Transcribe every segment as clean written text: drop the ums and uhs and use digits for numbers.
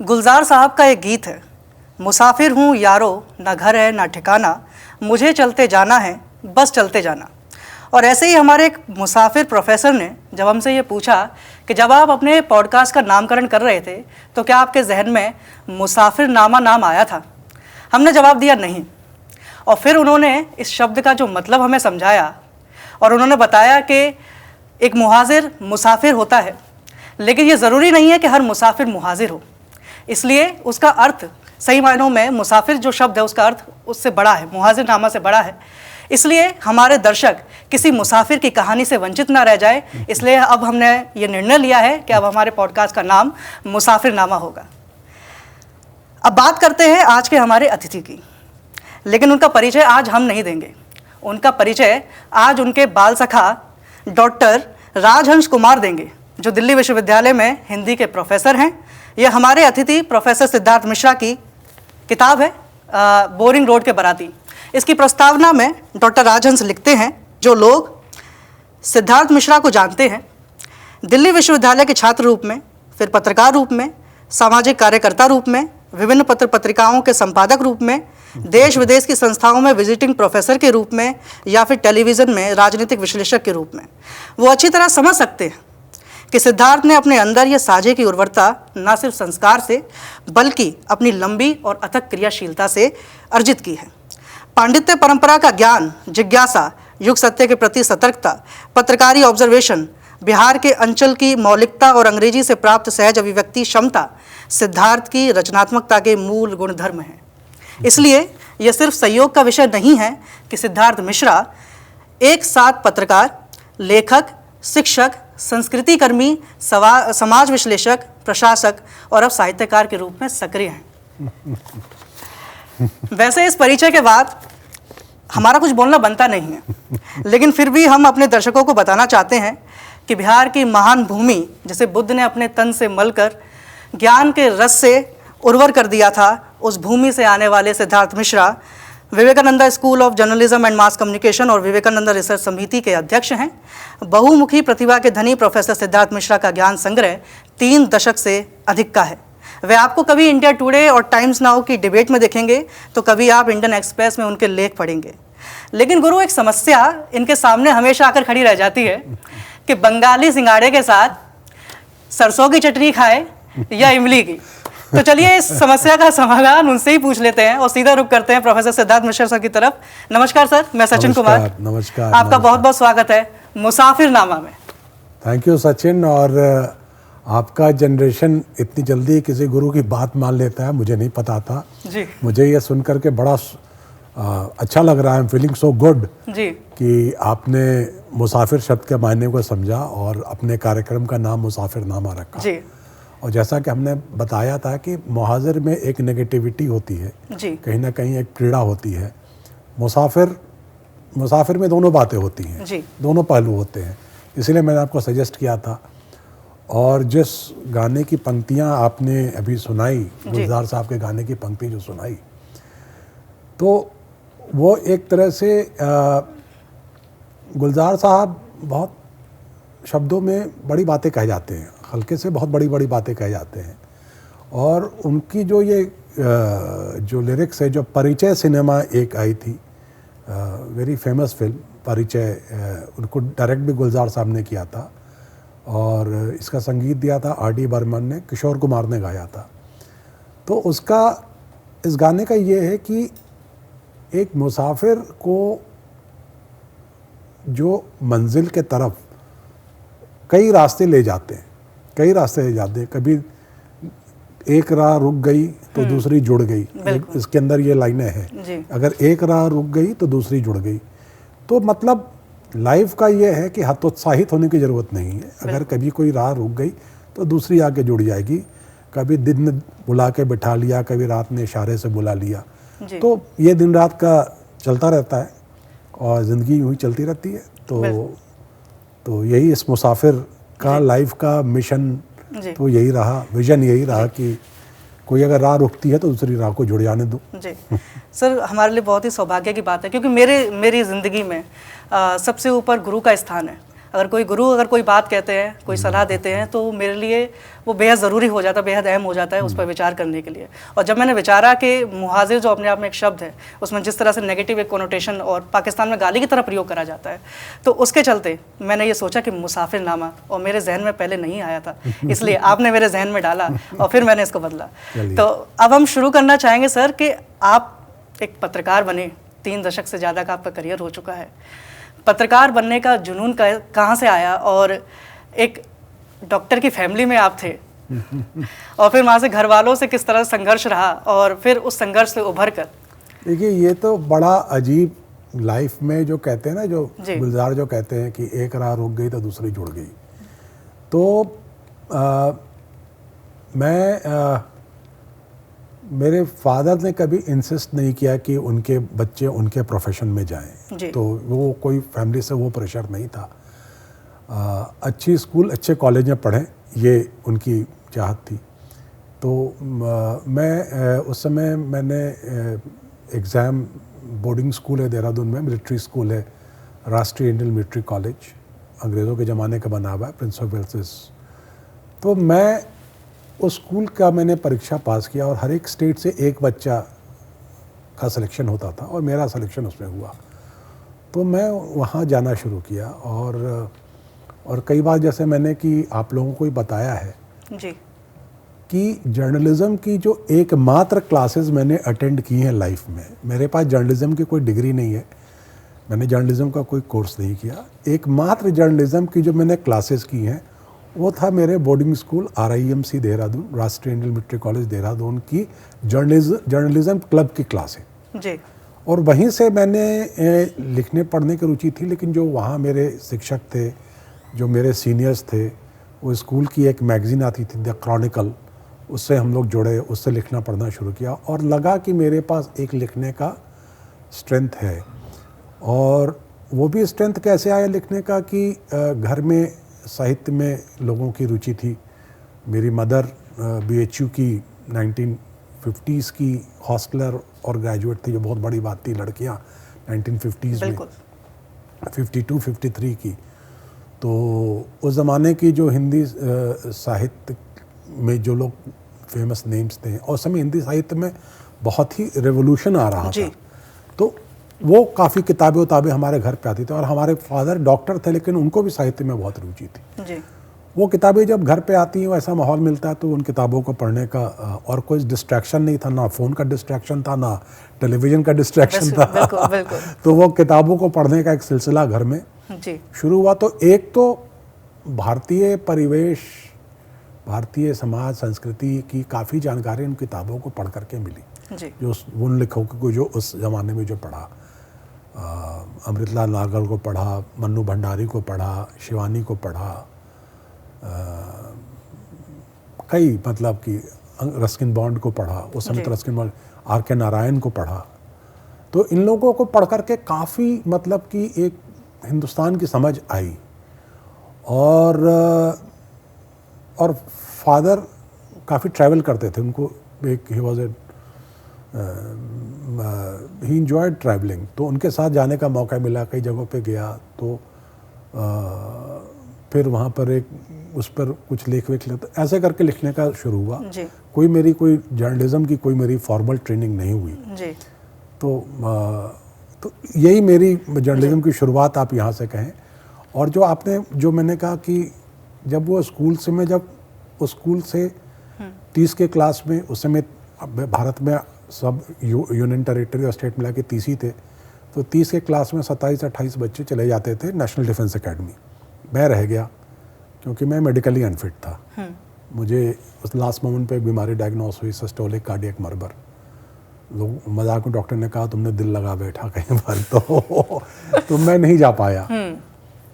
गुलजार साहब का एक गीत है, मुसाफिर हूँ यारो, ना घर है ना ठिकाना, मुझे चलते जाना है बस चलते जाना। और ऐसे ही हमारे एक मुसाफिर प्रोफेसर ने जब हमसे ये पूछा कि जब आप अपने पॉडकास्ट का नामकरण कर रहे थे तो क्या आपके जहन में मुसाफिरनामा नाम आया था? हमने जवाब दिया नहीं। और फिर उन्होंने इस शब्द का जो मतलब हमें समझाया और उन्होंने बताया कि एक मुहाजिर मुसाफिर होता है, लेकिन ये ज़रूरी नहीं है कि हर मुसाफिर मुहाजिर हो। इसलिए उसका अर्थ सही मायनों में मुसाफिर जो शब्द है उसका अर्थ उससे बड़ा है, मुहाजिरनामा से बड़ा है। इसलिए हमारे दर्शक किसी मुसाफिर की कहानी से वंचित ना रह जाए, इसलिए अब हमने ये निर्णय लिया है कि अब हमारे पॉडकास्ट का नाम मुसाफिरनामा होगा। अब बात करते हैं आज के हमारे अतिथि की, लेकिन उनका परिचय आज हम नहीं देंगे। उनका परिचय आज उनके बाल सखा डॉक्टर राजहंस कुमार देंगे, जो दिल्ली विश्वविद्यालय में हिंदी के प्रोफेसर हैं। यह हमारे अतिथि प्रोफेसर सिद्धार्थ मिश्रा की किताब है बोरिंग रोड के बाराती। इसकी प्रस्तावना में डॉक्टर राजहंस लिखते हैं, जो लोग सिद्धार्थ मिश्रा को जानते हैं दिल्ली विश्वविद्यालय के छात्र रूप में, फिर पत्रकार रूप में, सामाजिक कार्यकर्ता रूप में, विभिन्न पत्र पत्रिकाओं के संपादक रूप में, देश विदेश की संस्थाओं में विजिटिंग प्रोफेसर के रूप में, या फिर टेलीविज़न में राजनीतिक विश्लेषक के रूप में, वो अच्छी तरह समझ सकते हैं कि सिद्धार्थ ने अपने अंदर यह साझे की उर्वरता न सिर्फ संस्कार से बल्कि अपनी लंबी और अथक क्रियाशीलता से अर्जित की है। पांडित्य परंपरा का ज्ञान, जिज्ञासा, युग सत्य के प्रति सतर्कता, पत्रकारी ऑब्जर्वेशन, बिहार के अंचल की मौलिकता और अंग्रेजी से प्राप्त सहज अभिव्यक्ति क्षमता सिद्धार्थ की रचनात्मकता के मूल गुणधर्म हैं। इसलिए यह सिर्फ संयोग का विषय नहीं है कि सिद्धार्थ मिश्रा एक साथ पत्रकार, लेखक, शिक्षक, संस्कृति कर्मी, समाज विश्लेषक, प्रशासक और अब साहित्यकार के रूप में सक्रिय हैं। वैसे इस परिचय के बाद हमारा कुछ बोलना बनता नहीं है, लेकिन फिर भी हम अपने दर्शकों को बताना चाहते हैं कि बिहार की महान भूमि जिसे बुद्ध ने अपने तन से मलकर ज्ञान के रस से उर्वर कर दिया था, उस भूमि से आने वाले Siddharth Mishra Vivekananda school of journalism and mass communication और विवेकानंदा रिसर्च समिति के अध्यक्ष हैं। बहुमुखी प्रतिभा के धनी प्रोफेसर सिद्धार्थ मिश्रा का ज्ञान संग्रह 3 दशक से अधिक का है। वे आपको कभी इंडिया टुडे और टाइम्स नाउ की डिबेट में देखेंगे तो कभी आप इंडियन एक्सप्रेस में उनके लेख पढ़ेंगे। लेकिन गुरु, एक समस्या इनके सामने हमेशा आकर खड़ी रह जाती है कि बंगाली सिंगाड़े के साथ सरसों की चटनी खाए या इमली की। तो चलिए इस समस्या का समाधान उनसे ही पूछ लेते हैं और सीधा रुख करते हैं प्रोफेसर सिद्धार्थ मिश्रा सर की तरफ। नमस्कार सर, मैं सचिन कुमार। नमस्कार। आपका बहुत बहुत स्वागत है मुसाफिरनामा में। Thank you Sachin. और आपका जनरेशन इतनी जल्दी किसी गुरु की बात मान लेता है, मुझे नहीं पता था जी। मुझे ये सुन करके बड़ा अच्छा लग रहा है। I am feeling so good जी कि आपने मुसाफिर शब्द के मायने को समझा और अपने कार्यक्रम का नाम मुसाफिरनामा रखा जी। और जैसा कि हमने बताया था कि मुहाजिर में एक नेगेटिविटी होती है जी। कहीं ना कहीं एक पीड़ा होती है। मुसाफिर में दोनों बातें होती हैं जी। दोनों पहलू होते हैं, इसलिए मैंने आपको सजेस्ट किया था। और जिस गाने की पंक्तियां आपने अभी सुनाई, गुलजार साहब के गाने की पंक्ति जो सुनाई, तो वो एक तरह से गुलजार साहब बहुत शब्दों में बड़ी बातें कह जाते हैं, हल्के से बहुत बड़ी बड़ी बातें कह जाते हैं। और उनकी जो ये जो लिरिक्स है, जो परिचय सिनेमा एक आई थी, वेरी फेमस फिल्म परिचय, उनको डायरेक्ट भी गुलजार साहब ने किया था और इसका संगीत दिया था R.D. बर्मन ने, किशोर कुमार ने गाया था। तो उसका इस गाने का ये है कि एक मुसाफिर को जो मंजिल के तरफ कई रास्ते ले जाते हैं, कभी एक राह रुक गई तो दूसरी जुड़ गई। इसके अंदर ये लाइनें हैं, अगर एक राह रुक गई तो दूसरी जुड़ गई। तो मतलब लाइफ का ये है कि हतोत्साहित होने की ज़रूरत नहीं है। अगर कभी कोई राह रुक गई तो दूसरी आके जुड़ जाएगी। कभी दिन ने बुला के बिठा लिया, कभी रात ने इशारे से बुला लिया, तो ये दिन रात का चलता रहता है और ज़िंदगी यूँ ही चलती रहती है। तो यही इस मुसाफिर का लाइफ का मिशन तो यही रहा, विजन यही रहा कि कोई अगर राह रुकती है तो दूसरी राह को जुड़ जाने दो। जी सर, हमारे लिए बहुत ही सौभाग्य की बात है क्योंकि मेरी ज़िंदगी में सबसे ऊपर गुरु का स्थान है। अगर कोई गुरु अगर कोई बात कहते हैं, कोई सलाह देते हैं, तो मेरे लिए वो बेहद ज़रूरी हो जाता है, बेहद अहम हो जाता है उस पर विचार करने के लिए। और जब मैंने विचारा कि मुहाजिर जो अपने आप में एक शब्द है, उसमें जिस तरह से नेगेटिव एक कोनोटेशन और पाकिस्तान में गाली की तरह प्रयोग करा जाता है, तो उसके चलते मैंने ये सोचा कि मुसाफिरनामा, और मेरे जहन में पहले नहीं आया था, इसलिए आपने मेरे जहन में डाला और फिर मैंने इसको बदला। तो अब हम शुरू करना चाहेंगे सर कि आप एक पत्रकार बने, 3 दशक से ज़्यादा का आपका करियर हो चुका है। पत्रकार बनने का जुनून कहाँ से आया, और एक डॉक्टर की फैमिली में आप थे और फिर वहाँ से घर वालों से किस तरह संघर्ष रहा, और फिर उस संघर्ष से उभर कर? देखिए, ये तो बड़ा अजीब लाइफ में जो कहते हैं ना, जो गुलजार जो कहते हैं कि एक राह रुक गई तो दूसरी जुड़ गई। तो मेरे फादर ने कभी इंसिस्ट नहीं किया कि उनके बच्चे उनके प्रोफेशन में जाएं, तो वो कोई फैमिली से वो प्रेशर नहीं था। अच्छी स्कूल अच्छे कॉलेज में पढ़ें, ये उनकी चाहत थी। तो मैं उस समय मैंने एग्ज़ाम, बोर्डिंग स्कूल है देहरादून में, मिलिट्री स्कूल है, राष्ट्रीय इंडियन मिलिट्री कॉलेज, अंग्रेज़ों के ज़माने का बना हुआ है, प्रिंस ऑफ वेल्स। तो मैं उस स्कूल का मैंने परीक्षा पास किया और हर एक स्टेट से एक बच्चा का सिलेक्शन होता था और मेरा सिलेक्शन उसमें हुआ। तो मैं वहाँ जाना शुरू किया और कई बार जैसे मैंने कि आप लोगों को ही बताया है जी कि जर्नलिज़्म की जो एकमात्र क्लासेस मैंने अटेंड की हैं लाइफ में, मेरे पास जर्नलिज़्म की कोई डिग्री नहीं है, मैंने जर्नलिज़्म का कोई कोर्स नहीं किया। एकमात्र जर्नलिज़्म की जो मैंने क्लासेस की हैं वो था मेरे बोर्डिंग स्कूल RIMC देहरादून, राष्ट्रीय इंडियन मिलिट्री कॉलेज देहरादून की जर्नलिज़्म क्लब की क्लासें जी। और वहीं से मैंने लिखने पढ़ने की रुचि थी। लेकिन जो वहाँ मेरे शिक्षक थे, जो मेरे सीनियर्स थे, वो स्कूल की एक मैगज़ीन आती थी द क्रॉनिकल, उससे हम लोग जुड़े, उससे लिखना पढ़ना शुरू किया और लगा कि मेरे पास एक लिखने का स्ट्रेंथ है। और वो भी स्ट्रेंथ कैसे आया लिखने का कि घर में साहित्य में लोगों की रुचि थी। मेरी मदर BHU की 1950s की हॉस्टलर और ग्रेजुएट थी, जो बहुत बड़ी बात थी, लड़कियां 1950s में 52-53 की। तो उस ज़माने की जो हिंदी साहित्य में जो लोग फेमस नेम्स थे, और समय हिंदी साहित्य में बहुत ही रेवोल्यूशन आ रहा था, तो वो काफ़ी किताबें हमारे घर पे आती थी। और हमारे फादर डॉक्टर थे, लेकिन उनको भी साहित्य में बहुत रुचि थी जी। वो किताबें जब घर पे आती हैं, वैसा माहौल मिलता है, तो उन किताबों को पढ़ने का और कोई डिस्ट्रैक्शन नहीं था, ना फ़ोन का डिस्ट्रैक्शन था, ना टेलीविज़न का डिस्ट्रैक्शन था। बिल्कुल, बिल्कुल। तो वो किताबों को पढ़ने का एक सिलसिला घर में जी शुरू हुआ। तो एक तो भारतीय परिवेश, भारतीय समाज संस्कृति की काफ़ी जानकारी उन किताबों को पढ़ करके मिली जी। जो उन लेखकों को जो उस ज़माने में जो पढ़ा, अमृतलाल नागर को पढ़ा, मन्नू भंडारी को पढ़ा, शिवानी को पढ़ा, कई मतलब कि रस्किन बॉन्ड को पढ़ा, उस समय रस्किन बॉन्ड, R.K. नारायण को पढ़ा। तो इन लोगों को पढ़ करके काफ़ी मतलब कि एक हिंदुस्तान की समझ आई। और फादर काफ़ी ट्रैवल करते थे, उनको एक ही इंजॉयड ट्रैवलिंग, तो उनके साथ जाने का मौका मिला, कई जगहों पे गया। तो फिर वहाँ पर एक उस पर कुछ लेख लिखते, ऐसे करके लिखने का शुरू हुआ जी। कोई जर्नलिज्म की कोई मेरी फॉर्मल ट्रेनिंग नहीं हुई जी। तो यही मेरी जर्नलिज्म की शुरुआत आप यहाँ से कहें। और जो मैंने कहा कि जब वो स्कूल से 30 के क्लास में, उस समय भारत में सब यूनियन टेरिटरी और स्टेट मिला के 30 ही थे, तो 30 के क्लास में 27-28 बच्चे चले जाते थे नेशनल डिफेंस एकेडमी। मैं रह गया क्योंकि मैं मेडिकली अनफिट था। मुझे उस लास्ट मोमेंट पे एक बीमारी डायग्नोस हुई, सिस्टोलिक कार्डियक मर्बर। लोग मजाक में डॉक्टर ने कहा तुमने दिल लगा बैठा कहीं पर, तो मैं नहीं जा पाया।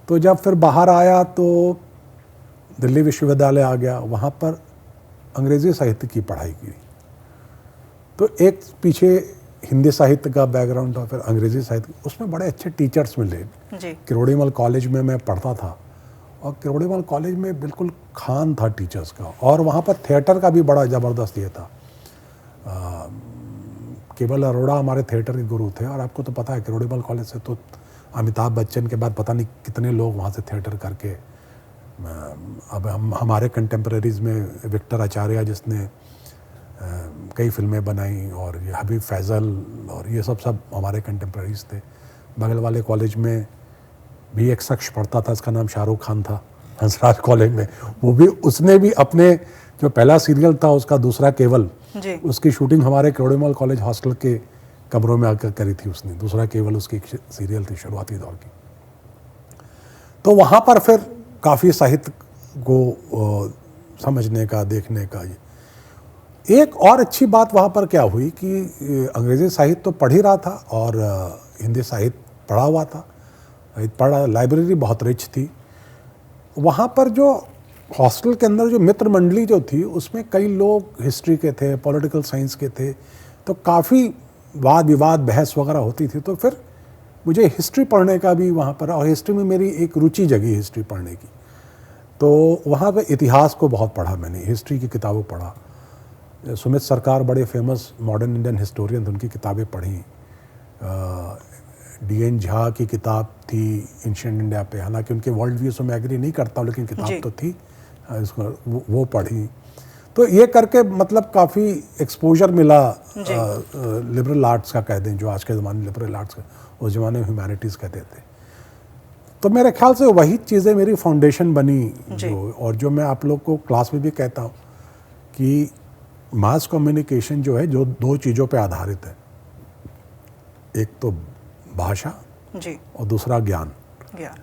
तो जब फिर बाहर आया तो दिल्ली विश्वविद्यालय आ गया, वहाँ पर अंग्रेज़ी साहित्य की पढ़ाई की। तो एक पीछे हिंदी साहित्य का बैकग्राउंड था, फिर अंग्रेज़ी साहित्य, उसमें बड़े अच्छे टीचर्स मिले। किरोड़ीमल कॉलेज में मैं पढ़ता था और किरोड़ीमल कॉलेज में बिल्कुल खान था टीचर्स का, और वहाँ पर थिएटर का भी बड़ा ज़बरदस्त ये था। केवल अरोड़ा हमारे थिएटर के गुरु थे, और आपको तो पता है किरोड़ीमल कॉलेज से तो अमिताभ बच्चन के बाद पता नहीं कितने लोग वहाँ से थिएटर करके, अब हमारे कंटेम्प्रेरीज में विक्टर आचार्य जिसने कई फिल्में बनाई, और ये हबीब फैज़ल, और ये सब हमारे कंटेम्प्रेरीज थे। बगल वाले कॉलेज में भी एक शख्स पढ़ता था, इसका नाम शाहरुख खान था, हंसराज कॉलेज में। वो भी, उसने भी अपने जो पहला सीरियल था उसका दूसरा केवल, उसकी शूटिंग हमारे करोड़ीमल कॉलेज हॉस्टल के कमरों में आकर करी थी उसने। दूसरा केवल उसकी सीरियल थी शुरुआती दौर की। तो वहाँ पर फिर काफ़ी साहित्य को समझने का, देखने का। एक और अच्छी बात वहाँ पर क्या हुई कि अंग्रेज़ी साहित्य तो पढ़ ही रहा था और हिंदी साहित्य पढ़ा हुआ था, लाइब्रेरी बहुत रिच थी। वहाँ पर जो हॉस्टल के अंदर जो मित्र मंडली जो थी उसमें कई लोग हिस्ट्री के थे, पॉलिटिकल साइंस के थे, तो काफ़ी वाद विवाद, बहस वगैरह होती थी। तो फिर मुझे हिस्ट्री पढ़ने का भी वहाँ पर, और हिस्ट्री में मेरी एक रुचि जगी हिस्ट्री पढ़ने की। तो वहाँ पे इतिहास को बहुत पढ़ा मैंने, हिस्ट्री की किताबों पढ़ा। सुमित सरकार बड़े फेमस मॉडर्न इंडियन हिस्टोरियन थे, उनकी किताबें पढ़ी। डी.एन. झा की किताब थी एंशिएंट इंडिया पे, हालांकि उनके वर्ल्ड व्यू से मैं एग्री नहीं करता, लेकिन किताब तो थी, इसको वो पढ़ी। तो ये करके मतलब काफ़ी एक्सपोजर मिला लिबरल आर्ट्स का, कह दें, जो आज के ज़माने लिबरल आर्ट्स का, उस ज़माने में ह्यूमैनिटीज़ कहते थे। तो मेरे ख्याल से वही चीज़ें मेरी फाउंडेशन बनी, जो, और जो मैं आप लोग को क्लास में भी कहता हूँ कि मास कम्युनिकेशन जो है, जो दो चीज़ों पे आधारित है, एक तो भाषा और दूसरा ज्ञान,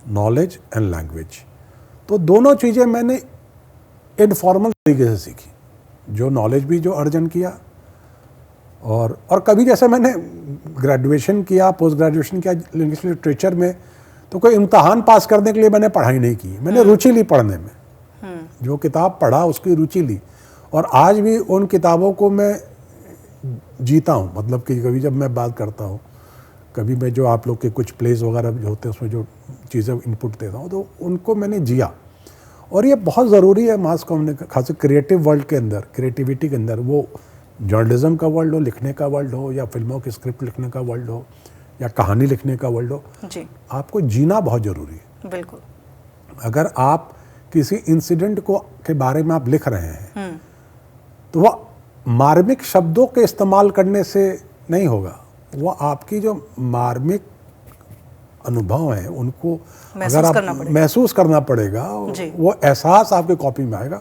नॉलेज एंड लैंग्वेज। तो दोनों चीज़ें मैंने इनफॉर्मल तरीके से सीखी, जो नॉलेज भी जो अर्जन किया, और कभी जैसे मैंने ग्रेजुएशन किया, पोस्ट ग्रेजुएशन किया इंग्लिश लिटरेचर में, तो कोई इम्तहान पास करने के लिए मैंने पढ़ाई नहीं की, मैंने रुचि ली पढ़ने में। जो किताब पढ़ा उसकी रुचि ली, और आज भी उन किताबों को मैं जीता हूँ। मतलब कि कभी जब मैं बात करता हूँ, कभी मैं जो आप लोग के कुछ प्लेस वगैरह जो होते हैं उसमें जो चीज़ें इनपुट देता हूँ, तो उनको मैंने जिया। और ये बहुत ज़रूरी है मास कम्युनिकेशन, खास क्रिएटिव वर्ल्ड के अंदर, क्रिएटिविटी के अंदर, वो जर्नलिज्म का वर्ल्ड हो, लिखने का वर्ल्ड हो, या फिल्मों की स्क्रिप्ट लिखने का वर्ल्ड हो, या कहानी लिखने का वर्ल्ड हो, आपको जीना बहुत ज़रूरी है। बिल्कुल। अगर आप किसी इंसिडेंट को के बारे में आप लिख रहे हैं, तो वह मार्मिक शब्दों के इस्तेमाल करने से नहीं होगा, वो आपकी जो मार्मिक अनुभव हैं उनको अगर आप महसूस करना पड़ेगा, वो एहसास आपके कॉपी में आएगा,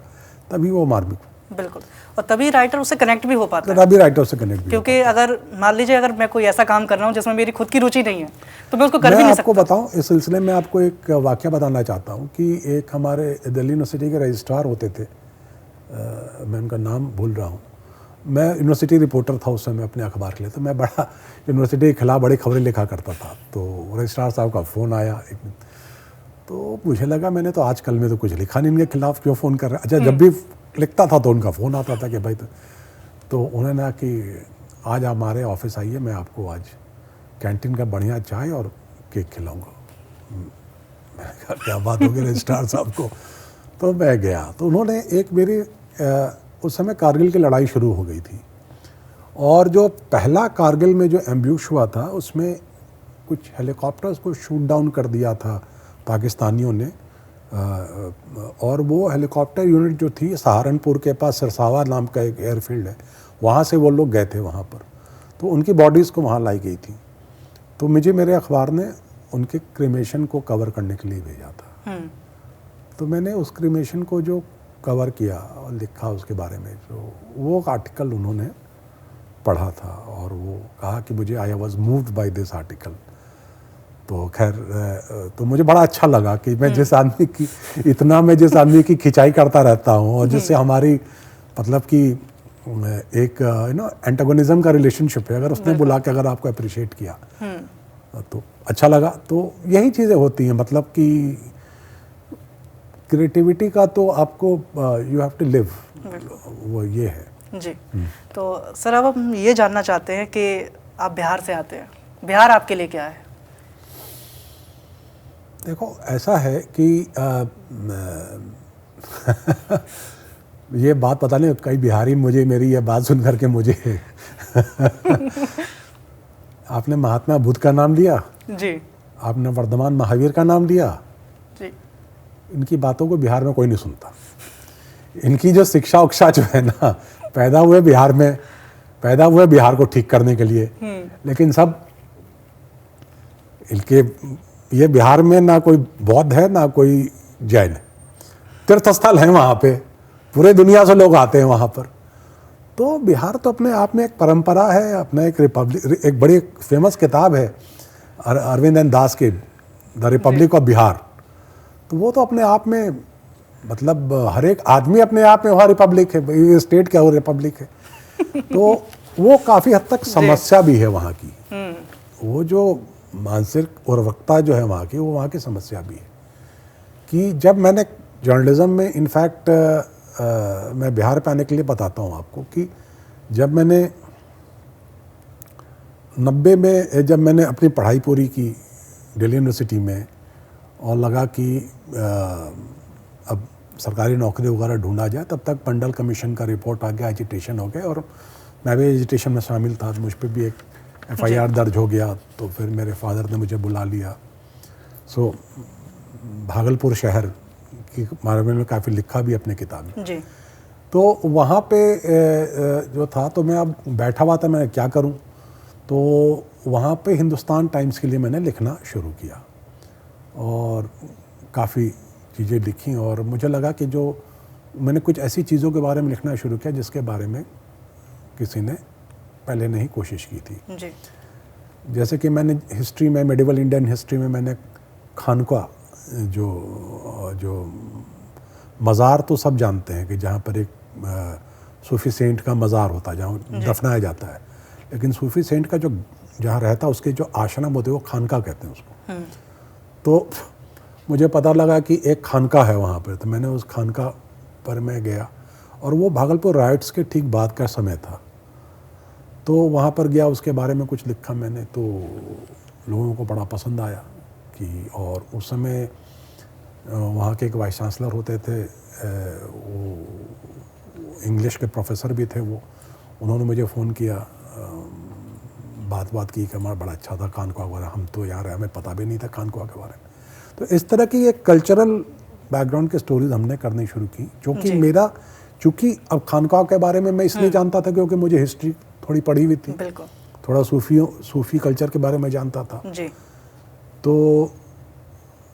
तभी वो मार्मिक। बिल्कुल, और तभी राइटर उससे कनेक्ट भी हो पाता है। तभी राइटर उससे कनेक्ट भी, क्योंकि अगर मान लीजिए अगर मैं कोई ऐसा काम कर रहा हूँ जिसमें मेरी खुद की रुचि नहीं है, तो मैं उसको कर भी नहीं सकता। आपको बताऊँ, इस सिलसिले में आपको एक वाक़या बताना चाहता हूँ कि एक हमारे दिल्ली यूनिवर्सिटी के रजिस्ट्रार होते थे, मैं उनका नाम भूल रहा हूँ। मैं यूनिवर्सिटी रिपोर्टर था उस समय अपने अखबार के लिए, तो मैं बड़ा यूनिवर्सिटी के खिलाफ बड़ी खबरें लिखा करता था। तो रजिस्ट्रार साहब का फ़ोन आया एक दिन, तो मुझे लगा मैंने तो आज कल में तो कुछ लिखा नहीं, इनके खिलाफ क्यों फ़ोन कर रहे हैं। अच्छा, जब भी लिखता था तो उनका फ़ोन आता था कि भाई, तो उन्होंने कहा कि आज आप हमारे ऑफिस आइए, मैं आपको आज कैंटीन का बढ़िया चाय और केक खिलाऊँगा। मैंने कहा क्या बात होगी रजिस्ट्रार साहब को। तो मैं गया, तो उन्होंने एक मेरी उस समय कारगिल की लड़ाई शुरू हो गई थी, और जो पहला कारगिल में जो एम्ब्यूश हुआ था उसमें कुछ हेलीकॉप्टर्स को शूट डाउन कर दिया था पाकिस्तानियों ने, और वो हेलीकॉप्टर यूनिट जो थी सहारनपुर के पास सिरसावा नाम का एक एयरफील्ड है, वहाँ से वो लोग गए थे वहाँ पर, तो उनकी बॉडीज़ को वहाँ लाई गई थी। तो मुझे मेरे अखबार ने उनके क्रीमेशन को कवर करने के लिए भेजा था। तो मैंने उस क्रीमेशन को जो कवर किया और लिखा उसके बारे में, जो वो आर्टिकल उन्होंने पढ़ा था, और वो कहा कि मुझे I was moved by this article. तो खैर, तो मुझे बड़ा अच्छा लगा कि मैं जिस आदमी की खिंचाई करता रहता हूँ, और जिससे हमारी मतलब कि एक एंटागोनिज्म का रिलेशनशिप है, अगर उसने बुला के अगर आपको अप्रिशिएट किया तो अच्छा लगा। तो यही चीज़ें होती हैं, मतलब कि क्रिएटिविटी का तो आपको यू हैव टू लिव, वो ये है जी। तो सर, अब हम ये जानना चाहते हैं कि आप बिहार से आते हैं, बिहार आपके लिए क्या है? देखो, ऐसा है कि ये बात पता नहीं कई बिहारी मुझे मेरी ये बात सुन करके मुझे आपने महात्मा बुद्ध का नाम लिया जी। आपने वर्धमान महावीर का नाम लिया, जी इनकी बातों को बिहार में कोई नहीं सुनता। इनकी जो शिक्षा उक्षा जो है ना, पैदा हुए बिहार में, पैदा हुए बिहार को ठीक करने के लिए, लेकिन सब इनके, ये बिहार में ना कोई बौद्ध है ना कोई जैन है, तीर्थ स्थल है वहाँ पे, पूरे दुनिया से लोग आते हैं वहाँ पर। तो बिहार तो अपने आप में एक परंपरा है, अपना एक रिपब्लिक, एक बड़ी फेमस किताब है अरविंद एन दास की, द रिपब्लिक ऑफ बिहार। तो वो तो अपने आप में, मतलब हर एक आदमी अपने आप में वहाँ रिपब्लिक है, ये स्टेट क्या हो रिपब्लिक है। तो वो काफ़ी हद तक समस्या भी है वहाँ की, वो जो मानसिक उर्वरकता जो है वहाँ की, वो वहाँ की समस्या भी है। कि जब मैंने जर्नलिज्म में, इनफैक्ट मैं बिहार पे आने के लिए बताता हूँ आपको, कि जब मैंने 90 में जब मैंने अपनी पढ़ाई पूरी की दिल्ली यूनिवर्सिटी में, और लगा कि अब सरकारी नौकरी वगैरह ढूंढा जाए, तब तक मंडल कमीशन का रिपोर्ट आ गया, एजिटेशन हो गया, और मैं भी एजिटेशन में शामिल था। मुझ पर भी एक FIR दर्ज हो गया। तो फिर मेरे फादर ने मुझे बुला लिया। सो भागलपुर शहर के बारे में काफ़ी लिखा भी अपने किताब में। जी। तो वहाँ पे जो था, तो मैं अब बैठा हुआ था, मैं क्या करूँ, तो वहाँ पे हिंदुस्तान टाइम्स के लिए मैंने लिखना शुरू किया, और काफ़ी चीज़ें लिखी, और मुझे लगा कि जो मैंने कुछ ऐसी चीज़ों के बारे में लिखना शुरू किया जिसके बारे में किसी ने पहले नहीं कोशिश की थी। जी। जैसे कि मैंने हिस्ट्री में, मेडिवल इंडियन हिस्ट्री में, मैंने खानका, जो मज़ार तो सब जानते हैं कि जहाँ पर एक सूफी सेंट का मज़ार होता है, जहाँ दफनाया जाता है, लेकिन सूफी सेंट का जो जहाँ रहता है, उसके जो आश्रम होते हैं, वो खानका कहते हैं उसको। तो मुझे पता लगा कि एक खानका है वहाँ पर, तो मैंने उस खानका पर मैं गया, और वो भागलपुर राइट्स के ठीक बाद का समय था। तो वहाँ पर गया, उसके बारे में कुछ लिखा मैंने, तो लोगों को बड़ा पसंद आया। कि और उस समय वहाँ के एक वाइस चांसलर होते थे, वो इंग्लिश के प्रोफेसर भी थे, वो उन्होंने मुझे फ़ोन किया, बात की कि हमारा बड़ा अच्छा था खानका वगैरह, हम तो यहाँ रहे, हमें पता भी नहीं था खानका के बारे में। तो इस तरह की एक कल्चरल बैकग्राउंड की स्टोरीज हमने करनी शुरू की, जो चूँकि अब खानका के बारे में मैं इसलिए जानता था क्योंकि मुझे हिस्ट्री थोड़ी पढ़ी हुई थी, बिल्कुल, थोड़ा सूफी कल्चर के बारे में जानता था। जी। तो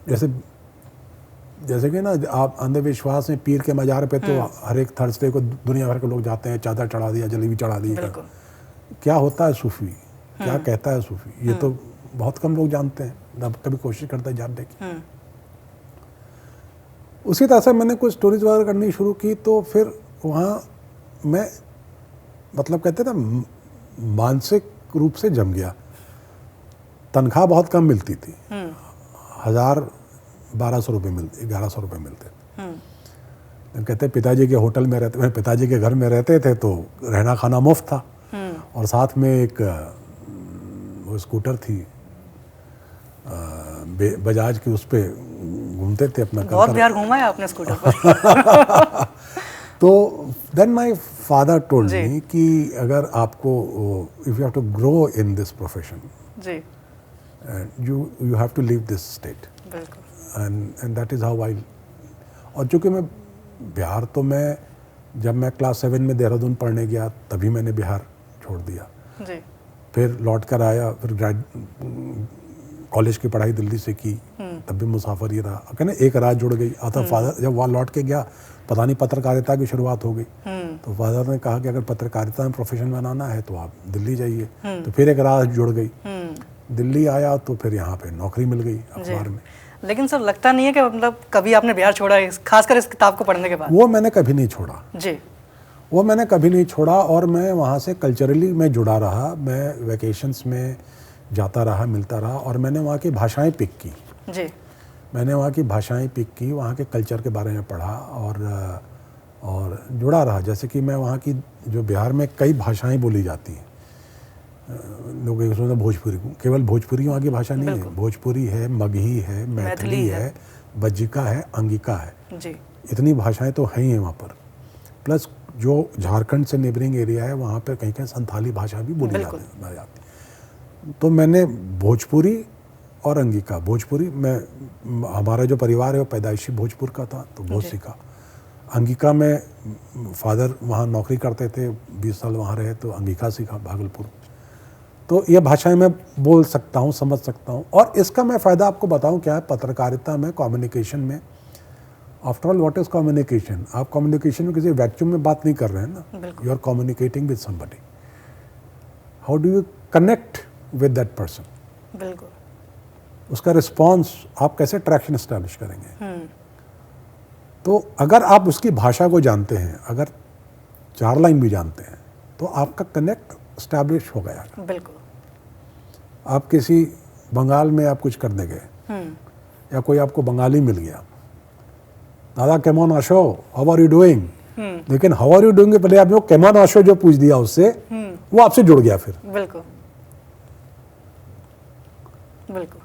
जैसे कि ना, आप अंधविश्वास में पीर के मज़ार पे तो हर एक थर्सडे को दुनिया भर के लोग जाते हैं, चादर चढ़ा दिया, जलेबी चढ़ा दी। क्या होता है सूफी, क्या कहता है सूफी, ये तो बहुत कम लोग जानते हैं, ना कभी कोशिश करते हैं जानने की। उसी तरह से मैंने कुछ स्टोरीज वगैरह करनी शुरू की। तो फिर वहाँ मैं, मतलब कहते ना, मानसिक रूप से जम गया। तनख्वाह बहुत कम मिलती थी, 1200 रुपये मिलते, 1100 रुपये मिलते थे। कहते पिताजी के होटल में रहते, मैं पिताजी के घर में रहते थे, तो रहना खाना मुफ्त था, और साथ में एक वो स्कूटर थी बजाज की, उस पर घूमते थे अपना। बहुत बिहार घूमा है आपने स्कूटर पर। तो then my father told me कि अगर आपको, if you have to grow in this profession, जी, you have to leave this state, and that is how I, और चूँकि मैं बिहार, तो मैं जब मैं क्लास 7 में देहरादून पढ़ने गया, तभी मैंने बिहार छोड़ दिया। जी। फिर लौट कर आया, फिर कॉलेज की पढ़ाई दिल्ली से की, तब भी मुसाफर ही रहा। कहने एक रात जुड़ गई। आता फादर जब वहाँ लौट के गया, पता नहीं पत्रकारिता की शुरुआत हो गई। तो फादर ने कहा कि अगर पत्रकारिता में प्रोफेशन बनाना है तो आप दिल्ली जाइए। तो फिर एक रात जुड़ गई, दिल्ली आया, तो फिर यहाँ पे नौकरी मिल गई अखबार में। लेकिन सर, लगता नहीं है कि मतलब कभी आपने बिहार छोड़ा है, खासकर इस किताब को पढ़ने के बाद? वो मैंने कभी नहीं छोड़ा जी, वो मैंने कभी नहीं छोड़ा। और मैं वहाँ से कल्चरली मैं जुड़ा रहा, मैं वेकेशंस में जाता रहा, मिलता रहा, और मैंने वहाँ की भाषाएं पिक की। जी, मैंने वहाँ की भाषाएं पिक की, वहाँ के कल्चर के बारे में पढ़ा, और जुड़ा रहा। जैसे कि मैं वहाँ की, जो बिहार में कई भाषाएं बोली जाती हैं, लोग एक सोचते भोजपुरी, केवल भोजपुरी वहाँ की भाषा नहीं है, भोजपुरी है, मगही है, मैथिली है, बज्जिका है, अंगिका है। जी, इतनी भाषाएं तो हैं ही वहाँ पर। प्लस जो झारखंड से नेबरिंग एरिया है, वहाँ पर कहीं कहीं संथाली भाषा भी बोली जाती है। तो मैंने भोजपुरी और अंगिका भोजपुरी। मैं हमारा जो परिवार है वो पैदाइशी भोजपुर का था, तो बहुत सीखा। अंगिका में फादर वहाँ नौकरी करते थे, 20 साल वहाँ रहे, तो अंगिका सीखा भागलपुर। तो ये भाषाएं मैं बोल सकता हूँ, समझ सकता हूँ। और इसका मैं फ़ायदा आपको बताऊँ क्या है, पत्रकारिता में, कम्युनिकेशन में, after all what is communication? आप कम्युनिकेशन में किसी वैक्यूम में बात नहीं कर रहे हैं ना, you are communicating with somebody. How do you connect with that person? बिल्कुल। उसका रिस्पॉन्स, आप कैसे ट्रैक्शन एस्टैब्लिश करेंगे? तो अगर आप उसकी भाषा को जानते हैं, अगर 4 लाइन भी जानते हैं, तो आपका कनेक्ट एस्टैब्लिश हो गया। बिल्कुल। आप किसी बंगाल में आप कुछ करने गए या कोई आपको बंगाली मिल गया, दादा केमन आशो, हाउ आर यू डूइंग, लेकिन हाउ आर यू डूइंग के पहले आपने वो केमन आशो जो पूछ दिया उससे, वो आपसे जुड़ गया फिर। बिल्कुल बिल्कुल।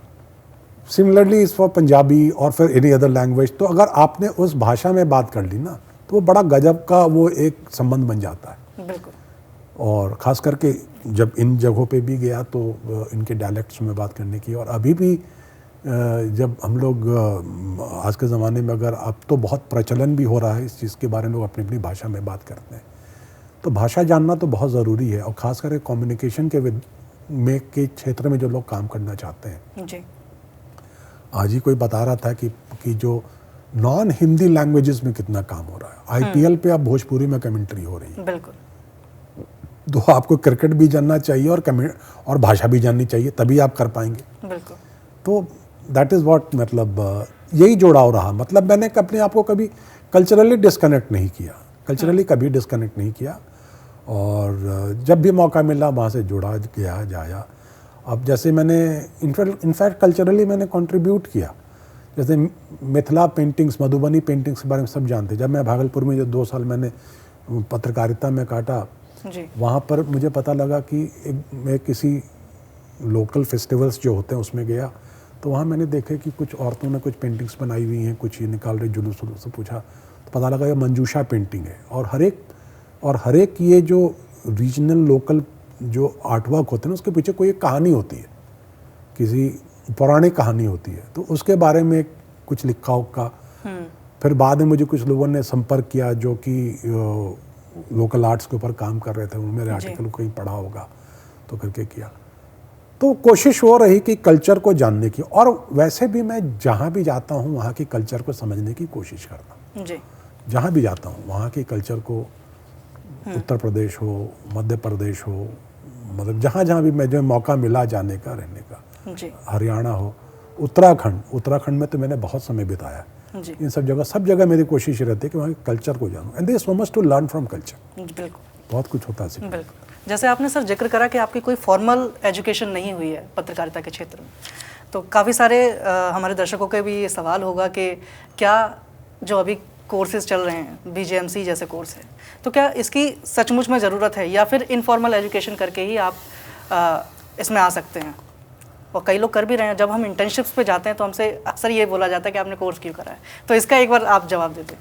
सिमिलरली इज फॉर पंजाबी और फिर एनी अदर लैंग्वेज। तो अगर आपने उस भाषा में बात कर ली ना, तो वो बड़ा गजब का वो एक संबंध बन जाता है। बिल्कुल। और ख़ास करके जब इन जगहों पे भी गया तो इनके डायलेक्ट्स में बात करने की, और अभी भी जब हम लोग आज के ज़माने में, अगर अब तो बहुत प्रचलन भी हो रहा है इस चीज़ के बारे में, लोग अपनी अपनी भाषा में बात करते हैं, तो भाषा जानना तो बहुत ज़रूरी है। और ख़ास करके कम्युनिकेशन के क्षेत्र में जो लोग काम करना चाहते हैं। जी। आज ही कोई बता रहा था कि जो नॉन हिंदी लैंग्वेजेस में कितना काम हो रहा है। आईपीएल पे अब भोजपुरी में कमेंट्री हो रही है। बिल्कुल। तो आपको क्रिकेट भी जानना चाहिए और भाषा भी जाननी चाहिए, तभी आप कर पाएंगे। बिल्कुल। तो दैट इज़ व्हाट, मतलब यही जुड़ाव रहा। मतलब मैंने अपने आप को कभी कल्चरली डिस्कनेक्ट नहीं किया, कल्चरली कभी डिस्कनेक्ट नहीं किया, और जब भी मौका मिला वहाँ से जुड़ा गया जाया। अब जैसे मैंने इनफैक्ट कल्चरली मैंने कंट्रीब्यूट किया, जैसे मिथिला पेंटिंग्स, मधुबनी पेंटिंग्स के बारे में सब जानते। जब मैं भागलपुर में जो 2 साल मैंने पत्रकारिता में काटा, जी। वहाँ पर मुझे पता लगा कि मैं किसी लोकल फेस्टिवल्स जो होते हैं उसमें गया, तो वहाँ मैंने देखे कि कुछ औरतों ने कुछ पेंटिंग्स बनाई हुई हैं, कुछ ये निकाल रही जुलूस से पूछा, तो पता लगा ये मंजूषा पेंटिंग है। और हर एक ये जो रीजनल लोकल जो आर्ट वर्क होते हैं ना, उसके पीछे कोई एक कहानी होती है, किसी पौराणिक कहानी होती है, तो उसके बारे में कुछ लिखा होगा। फिर बाद में मुझे कुछ लोगों ने संपर्क किया जो कि लोकल आर्ट्स के ऊपर काम कर रहे थे, उन्होंने मेरे आर्टिकल को कहीं पढ़ा होगा तो करके किया। तो कोशिश हो रही कि कल्चर को जानने की, और वैसे भी मैं जहाँ भी जाता हूँ वहाँ के कल्चर को समझने की कोशिश करता हूँ। जी। जहाँ भी जाता हूँ वहाँ के कल्चर को, उत्तर प्रदेश हो, मध्य प्रदेश हो, मतलब जहाँ भी मुझे मौका मिला जाने का, रहने का, जी। हरियाणा हो, उत्तराखंड में तो मैंने बहुत समय बिताया। जी। इन सब जगह मेरी कोशिश रहती है कि वहाँ के कल्चर को जानूँ, and there is so much to learn from culture. बिल्कुल। बहुत कुछ होता है सीखने। बिल्कुल। जैसे आपने सर जिक्र करा कि आपकी कोई फॉर्मल एजुकेशन नहीं हुई है पत्रकारिता के क्षेत्र में, तो काफ़ी सारे हमारे दर्शकों के भी ये सवाल होगा कि क्या जो अभी कोर्सेज चल रहे हैं, बीजेएमसी जैसे कोर्स है, तो क्या इसकी सचमुच में ज़रूरत है, या फिर इनफॉर्मल एजुकेशन करके ही आप इसमें आ सकते हैं? और कई लोग कर भी रहे हैं। जब हम इंटर्नशिप्स पे जाते हैं तो हमसे अक्सर ये बोला जाता है कि आपने कोर्स क्यों करा है, तो इसका एक बार आप जवाब दे दें।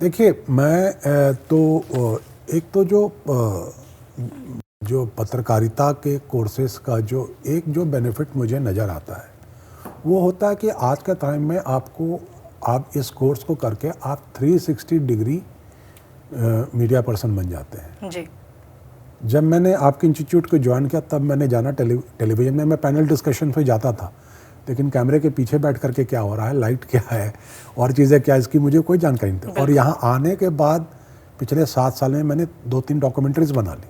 देखिए, मैं तो एक तो जो पत्रकारिता के कोर्सेज का जो बेनिफिट मुझे नज़र आता है, वो होता है कि आज के टाइम में आप इस कोर्स को करके आप 360 डिग्री मीडिया पर्सन बन जाते हैं। जी। जब मैंने आपके इंस्टीट्यूट को ज्वाइन किया तब मैंने जाना टेलीविज़न में, मैं पैनल डिस्कशन पे जाता था, लेकिन कैमरे के पीछे बैठ करके क्या हो रहा है, लाइट क्या है और चीज़ें क्या, इसकी मुझे कोई जानकारी नहीं थी। और यहाँ आने के बाद पिछले 7 साल में मैंने 2-3 डॉक्यूमेंट्रीज बना ली।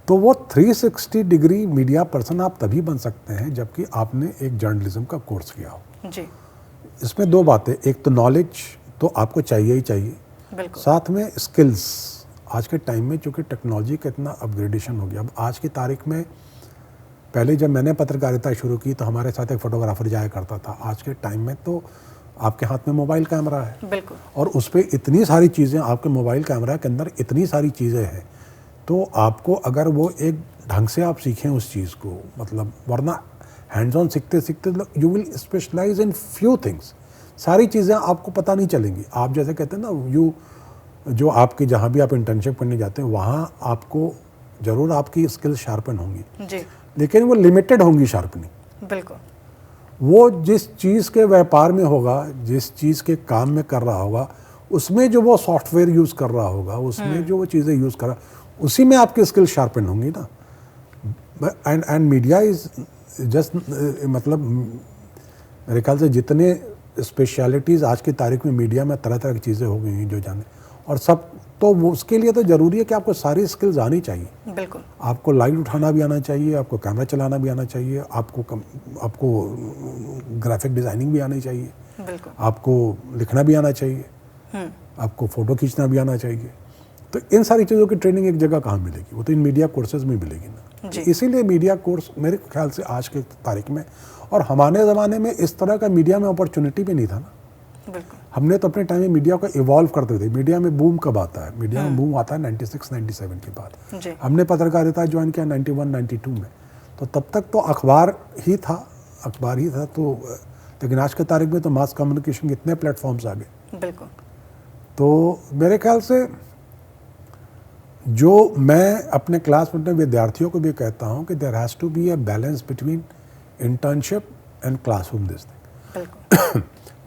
तो वो 360 डिग्री मीडिया पर्सन आप तभी बन सकते हैं जबकि आपने एक जर्नलिज्म का कोर्स किया हो। जी। इसमें 2 बातें, एक तो नॉलेज तो आपको चाहिए ही चाहिए, बिल्कुल। साथ में स्किल्स। आज के टाइम में चूँकि टेक्नोलॉजी का इतना अपग्रेडेशन हो गया, अब आज की तारीख में, पहले जब मैंने पत्रकारिता शुरू की तो हमारे साथ एक फोटोग्राफर जाया करता था। आज के टाइम में तो आपके हाथ में मोबाइल कैमरा है। बिल्कुल। और उस पर इतनी सारी चीज़ें, आपके मोबाइल कैमरा के अंदर इतनी सारी चीज़ें हैं, तो आपको अगर वो एक ढंग से आप सीखें उस चीज़ को, मतलब वरना हैंड्स ऑन सीखते सीखते you will specialise in few things. सारी चीज़ें आपको पता नहीं चलेंगी। आप जैसे कहते हैं ना, जो आपकी जहाँ भी आप इंटर्नशिप करने जाते हैं वहाँ आपको ज़रूर आपकी स्किल्स शार्पन होंगी, जी। लेकिन वो लिमिटेड होंगी शार्पनिंग। बिल्कुल। वो जिस चीज़ के व्यापार में होगा, जिस चीज़ के काम में कर रहा होगा, उसमें जो वो सॉफ्टवेयर यूज़ कर रहा होगा, उसमें जो वो चीज़ें यूज़ कर रहा, उसी में आपकी स्किल शार्पन होंगी ना। एंड मीडिया इज़ जस्ट मतलब मेरे ख्याल से जितने स्पेशलिटीज़ आज की तारीख में मीडिया में तरह तरह की चीज़ें हो गई हैं जो जाने, और सब तो वो उसके लिए तो ज़रूरी है कि आपको सारी स्किल्स आनी चाहिए। बिल्कुल। आपको लाइट उठाना भी आना चाहिए, आपको कैमरा चलाना भी आना चाहिए, आपको ग्राफिक डिज़ाइनिंग भी आनी चाहिए, बिल्कुल। आपको लिखना भी आना चाहिए, आपको फ़ोटो खींचना भी आना चाहिए। तो इन सारी चीज़ों की ट्रेनिंग एक जगह कहाँ मिलेगी? वो तो इन मीडिया कोर्सेज में मिलेगी ना। इसीलिए मीडिया कोर्स मेरे ख्याल से आज के तारीख में, और हमारे ज़माने में इस तरह का मीडिया में अपॉर्चुनिटी भी नहीं था ना। बिल्कुल। हमने तो अपने टाइम में मीडिया को इवॉल्व करते थे। मीडिया में बूम कब आता है? मीडिया में बूम आता है 96-97 के बाद। हमने पत्रकारिता ज्वाइन किया 91-92 में, तो तब तक तो अखबार ही था तो, लेकिन आज के तारीख में तो मास कम्युनिकेशन के इतने प्लेटफॉर्म्स आ गए। बिल्कुल। तो मेरे ख्याल से जो मैं अपने क्लास में विद्यार्थियों को भी कहता हूँ कि there has to be a balance between internship and classroom this thing. बिल्कुल।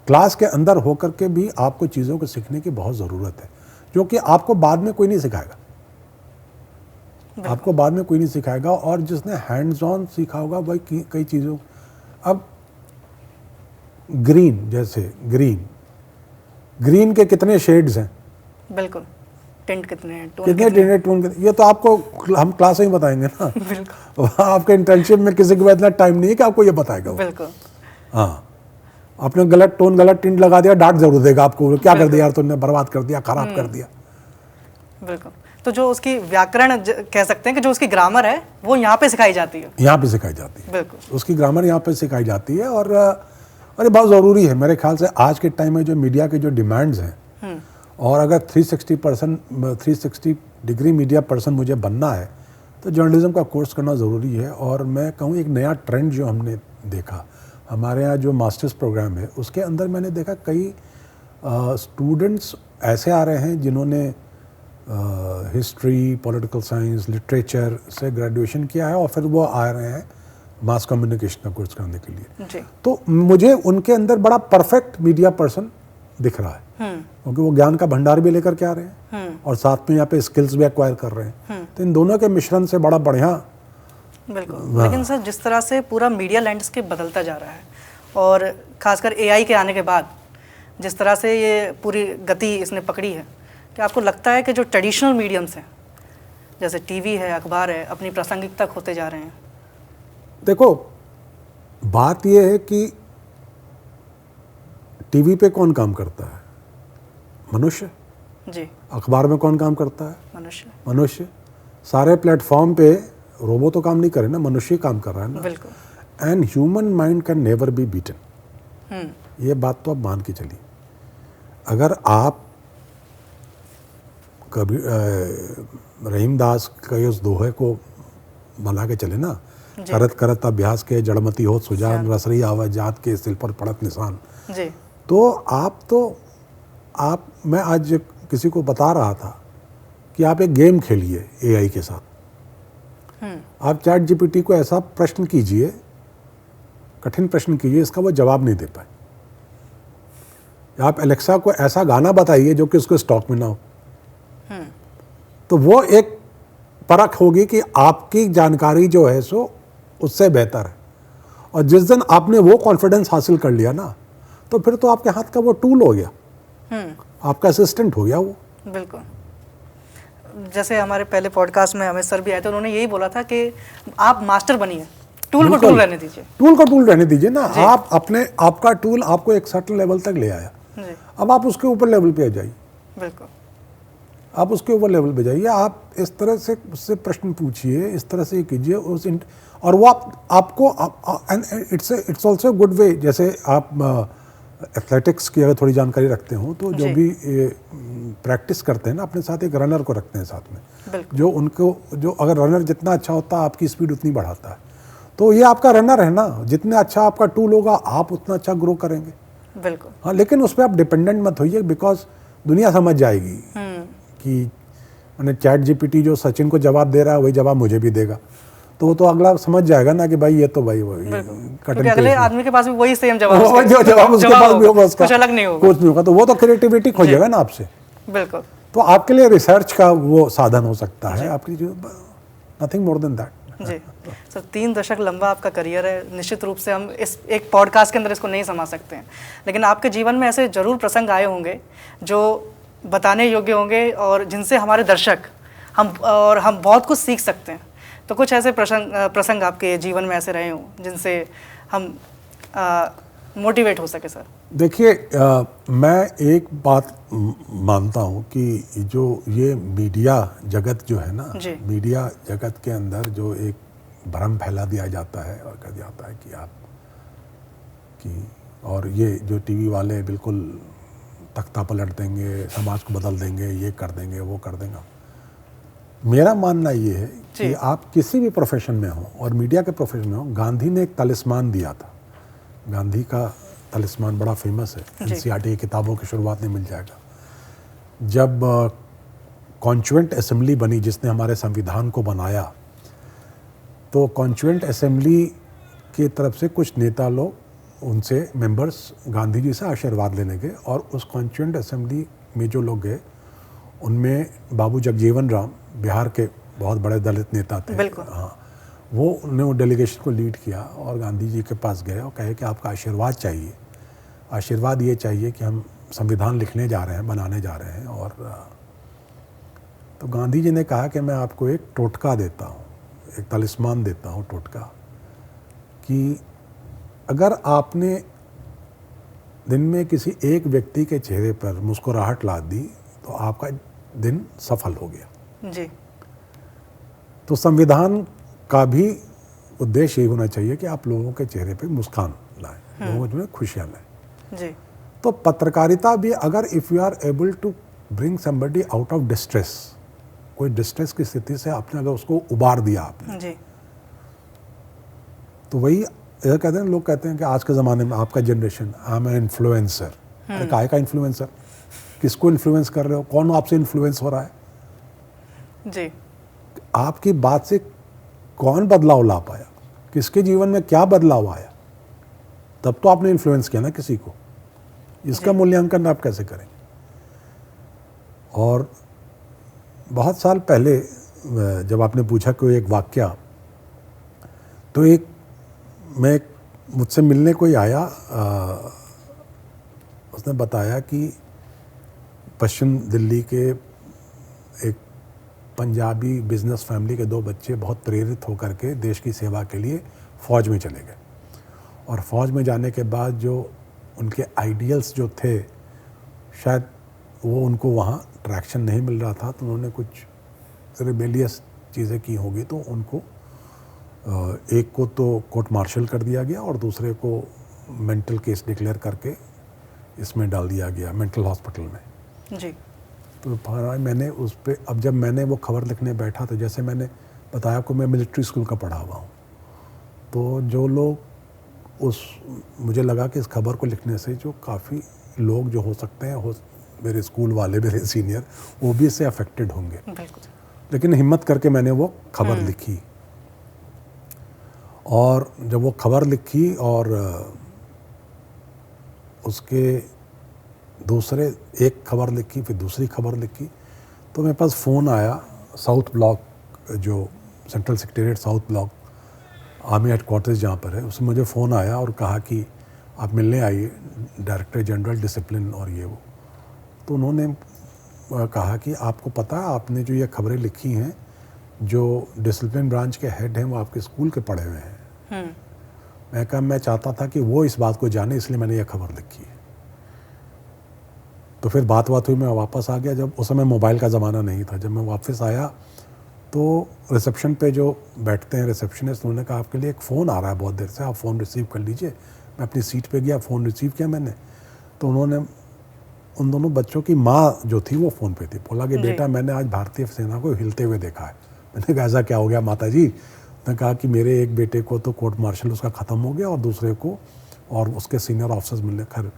क्लास के अंदर होकर के भी आपको चीज़ों को सीखने की बहुत ज़रूरत है, जो कि आपको बाद में कोई नहीं सिखाएगा। आपको बाद में कोई नहीं सिखाएगा, और जिसने हैंड्स ऑन सीखा होगा वही कई चीज़ों, अब ग्रीन के कितने शेड्स हैं? बिल्कुल। टिंट कितने हैं, टोन कितने टिंट, ये तो आपको हम क्लास में ही बताएंगे ना। बिल्कुल। आपके इंटर्नशिप में किसी को इतना टाइम नहीं है कि आपको ये बताएगा। बिल्कुल। हाँ, आपने गलत टोन गलत टिंट लगा दिया, डांट जरूर देगा आपको, क्या कर दिया यार तुमने, बर्बाद कर दिया, खराब कर दिया। बिल्कुल। तो जो उसकी व्याकरण कह सकते हैं कि जो उसकी ग्रामर है वो यहाँ पे सिखाई जाती है। यहाँ पे सिखाई जाती है। बिल्कुल। उसकी ग्रामर यहाँ पे सिखाई जाती है, और ये बहुत ज़रूरी है मेरे ख्याल से आज के टाइम में। जो मीडिया के जो डिमांड्स हैं, और अगर 360 डिग्री मीडिया पर्सन मुझे बनना है तो जर्नलिज्म का कोर्स करना ज़रूरी है। और मैं कहूँ एक नया ट्रेंड जो हमने देखा हमारे यहाँ, जो मास्टर्स प्रोग्राम है उसके अंदर, मैंने देखा कई स्टूडेंट्स ऐसे आ रहे हैं जिन्होंने हिस्ट्री, पॉलिटिकल साइंस, लिटरेचर से ग्रेजुएशन किया है, और फिर वो आ रहे हैं मास कम्युनिकेशन का कोर्स करने के लिए। जी। तो मुझे उनके अंदर बड़ा परफेक्ट मीडिया पर्सन दिख रहा है, क्योंकि वो ज्ञान का भंडार भी लेकर के आ रहे हैं और साथ में यहाँ पे स्किल्स भी एक्वायर कर रहे हैं। तो इन दोनों के मिश्रण से बड़ा बढ़िया। बिल्कुल। लेकिन सर, जिस तरह से पूरा मीडिया लैंडस्केप बदलता जा रहा है, और खासकर एआई के आने के बाद जिस तरह से ये पूरी गति इसने पकड़ी है, क्या आपको लगता है कि जो ट्रेडिशनल मीडियम्स हैं जैसे टीवी है, अखबार है, अपनी प्रासंगिकता खोते जा रहे हैं? देखो, बात यह है कि टीवी पे कौन काम करता है? मनुष्य। जी। अखबार में कौन काम करता है? मनुष्य। सारे प्लेटफॉर्म पे रोबो तो काम नहीं करे ना, मनुष्य काम कर रहा है ना। बिल्कुल। And human mind can never be beaten. ये बात तो आप मान के चलिए। अगर आप कभी रहीमदास के उस दोहे को बना के चले ना, करत करत अभ्यास के जड़मती हो सुजान, रसरी आवाज जात के सिल पर पड़त निशान। जी। तो आप मैं आज किसी को बता रहा था कि आप एक गेम खेलिए एआई के साथ। आप चैट जीपीटी को ऐसा प्रश्न कीजिए, कठिन प्रश्न कीजिए, इसका वो जवाब नहीं दे पाए। आप एलेक्सा को ऐसा गाना बताइए जो कि उसको स्टॉक में ना हो, तो वो एक परख होगी कि आपकी जानकारी जो है सो उससे बेहतर है। और जिस दिन आपने वो कॉन्फिडेंस हासिल कर लिया ना, तो फिर तो आपके हाथ का वो टूल हो गया, आपका असिस्टेंट हो गया वो। बिल्कुल। जैसे हमारे पहले पॉडकास्ट में अमित सर भी आए थे, उन्होंने यही बोला था कि आप मास्टर बनिए, टूल को टूल रहने दीजिए। टूल को टूल रहने दीजिए ना। आप आपका टूल आपको एक सर्टेन लेवल तक ले आया, अब आप उसके ऊपर लेवल पे आ जाइए। बिल्कुल। आप उसके ऊपर लेवल पे जाइए, आप इस तरह से उससे प्रश्न पूछिए, इस तरह से कीजिए और वो आपको इट्स ऑल्सो गुड वे। जैसे आप एथलेटिक्स की अगर थोड़ी जानकारी रखते हो तो जो भी प्रैक्टिस करते हैं ना, अपने साथ एक रनर को रखते हैं साथ में, जो अगर रनर जितना अच्छा होता है आपकी स्पीड उतनी बढ़ाता है। तो ये आपका रनर है ना, जितना अच्छा आपका टूल होगा आप उतना अच्छा ग्रो करेंगे। बिल्कुल। हाँ, लेकिन उस पर आप डिपेंडेंट मत होइए, बिकॉज दुनिया समझ जाएगी कि मैंने चैट जीपीटी जो सचिन को जवाब दे रहा है वही जवाब मुझे भी देगा। तो वो तो अगला समझ जाएगा ना कि भाई ये तो भाई क्योंकि अगले आदमी के पास भी वही सेम जवाब जो जवाब उसके पास भी होगा उसका कुछ अलग नहीं होगा, कुछ नहीं होगा, तो वो तो क्रिएटिविटी खोजेगा ना आपसे। बिल्कुल। तो आपके लिए रिसर्च का वो साधन हो सकता है आपकी, जो नथिंग मोर देन दैट। जी सर, 3 दशक लंबा आपका करियर है, निश्चित रूप से हम इस एक पॉडकास्ट के अंदर इसको नहीं समा सकते हैं, लेकिन आपके जीवन में ऐसे जरूर प्रसंग आए होंगे जो बताने योग्य होंगे और जिनसे हमारे दर्शक हम बहुत कुछ सीख सकते हैं। तो कुछ ऐसे प्रसंग आपके जीवन में ऐसे रहे हों जिनसे हम मोटिवेट हो सके सर। देखिए, मैं एक बात मानता हूँ कि जो ये मीडिया जगत जो है ना, मीडिया जगत के अंदर जो एक भ्रम फैला दिया जाता है और कहा जाता है कि आप कि और ये जो टीवी वाले बिल्कुल तख्ता पलट देंगे, समाज को बदल देंगे, ये कर देंगे, वो कर देंगे। मेरा मानना ये है कि आप किसी भी प्रोफेशन में हो और मीडिया के प्रोफेशन में हो, गांधी ने एक तलिस्मान दिया था। गांधी का तलिस्मान बड़ा फेमस है, एनसीईआरटी किताबों की शुरुआत में मिल जाएगा। जब कॉन्स्टिट्यूएंट असेंबली बनी जिसने हमारे संविधान को बनाया, तो कॉन्स्टिट्यूएंट असेंबली की तरफ से कुछ नेता लोग उनसे मेंबर्स गांधी जी से आशीर्वाद लेने गए, और उस कॉन्स्टिट्यूएंट असेंबली में जो लोग गए उनमें बाबू जगजीवन राम, बिहार के बहुत बड़े दलित नेता थे, हाँ, वो डेलीगेशन को लीड किया और गांधी जी के पास गए और कहे कि आपका आशीर्वाद चाहिए। आशीर्वाद ये चाहिए कि हम संविधान लिखने जा रहे हैं, बनाने जा रहे हैं। और तो गांधी जी ने कहा कि मैं आपको एक टोटका देता हूँ, एक तलिस्मान देता हूँ, टोटका, कि अगर आपने दिन में किसी एक व्यक्ति के चेहरे पर मुस्कुराहट ला दी तो आपका दिन सफल हो गया। जी। तो संविधान का भी उद्देश्य यही होना चाहिए कि आप लोगों के चेहरे पे मुस्कान लाएं, लोगों में खुशियां लाएं। जी। तो पत्रकारिता भी, अगर if you are able to bring somebody out of distress, कोई डिस्ट्रेस की स्थिति से आपने अगर उसको उबार दिया आपने, जी, तो वही यह कहते हैं, लोग कहते हैं कि आज के ज़माने में आपका generation, I am an influencer. अरे काहे का इन्फ्लुएंसर? किसको इन्फ्लुएंस कर रहे हो? कौन आपसे इन्फ्लुएंस हो रहा है? जी। आपकी बात से कौन बदलाव ला पाया? किसके जीवन में क्या बदलाव आया? तब तो आपने इन्फ्लुएंस किया ना किसी को। इसका मूल्यांकन आप कैसे करेंगे? और बहुत साल पहले जब आपने पूछा कोई एक वाक्या, तो मुझसे मिलने कोई आया, उसने बताया कि पश्चिम दिल्ली के एक पंजाबी बिजनेस फैमिली के 2 बच्चे बहुत प्रेरित होकर के देश की सेवा के लिए फ़ौज में चले गए, और फ़ौज में जाने के बाद जो उनके आइडियल्स जो थे, शायद वो उनको वहाँ ट्रैक्शन नहीं मिल रहा था, तो उन्होंने कुछ रिबेलियस चीज़ें की होगी, तो उनको एक को तो कोर्ट मार्शल कर दिया गया और दूसरे को मेंटल केस डिक्लेयर करके इसमें डाल दिया गया, मेंटल हॉस्पिटल में। जी। तो मैंने उस पर, अब जब मैंने वो खबर लिखने बैठा, तो जैसे मैंने बताया आपको, मैं मिलिट्री स्कूल का पढ़ा हुआ हूँ, तो जो लोग मुझे लगा कि इस खबर को लिखने से जो काफ़ी लोग जो हो सकते हैं, मेरे स्कूल वाले, मेरे सीनियर, वो भी इससे अफेक्टेड होंगे। लेकिन हिम्मत करके मैंने वो खबर लिखी, और जब वो खबर लिखी और उसके एक खबर लिखी, फिर दूसरी खबर लिखी, तो मेरे पास फ़ोन आया साउथ ब्लॉक, जो central secretariat south block army headquarters जहाँ पर है, उसमें मुझे फ़ोन आया और कहा कि आप मिलने आइए, डायरेक्टर जनरल डिसिप्लिन और ये वो। तो उन्होंने कहा कि आपको पता है, आपने जो ये खबरें लिखी हैं, जो डिसिप्लिन ब्रांच के हेड हैं वो आपके स्कूल के पढ़े हुए हैं। मैं कहा, मैं चाहता था कि वो इस बात को जाने, इसलिए मैंने ये खबर लिखी है। तो फिर बात हुई, मैं वापस आ गया। जब उस समय मोबाइल का ज़माना नहीं था, जब मैं वापस आया तो रिसेप्शन पे जो बैठते हैं रिसेप्शनिस्ट, उन्होंने कहा आपके लिए एक फ़ोन आ रहा है बहुत देर से, आप फ़ोन रिसीव कर लीजिए। मैं अपनी सीट पे गया, फ़ोन रिसीव किया मैंने, तो उन्होंने, उन दोनों बच्चों की माँ जो थी वो फ़ोन पे थी, बोला कि बेटा मैंने आज भारतीय सेना को हिलते हुए देखा है। मैंने कहा ऐसा क्या हो गया माता जी? उसने कहा कि मेरे एक बेटे को तो कोर्ट मार्शल उसका ख़त्म हो गया और दूसरे को और उसके सीनियर ऑफिसर्स मिलने। खैर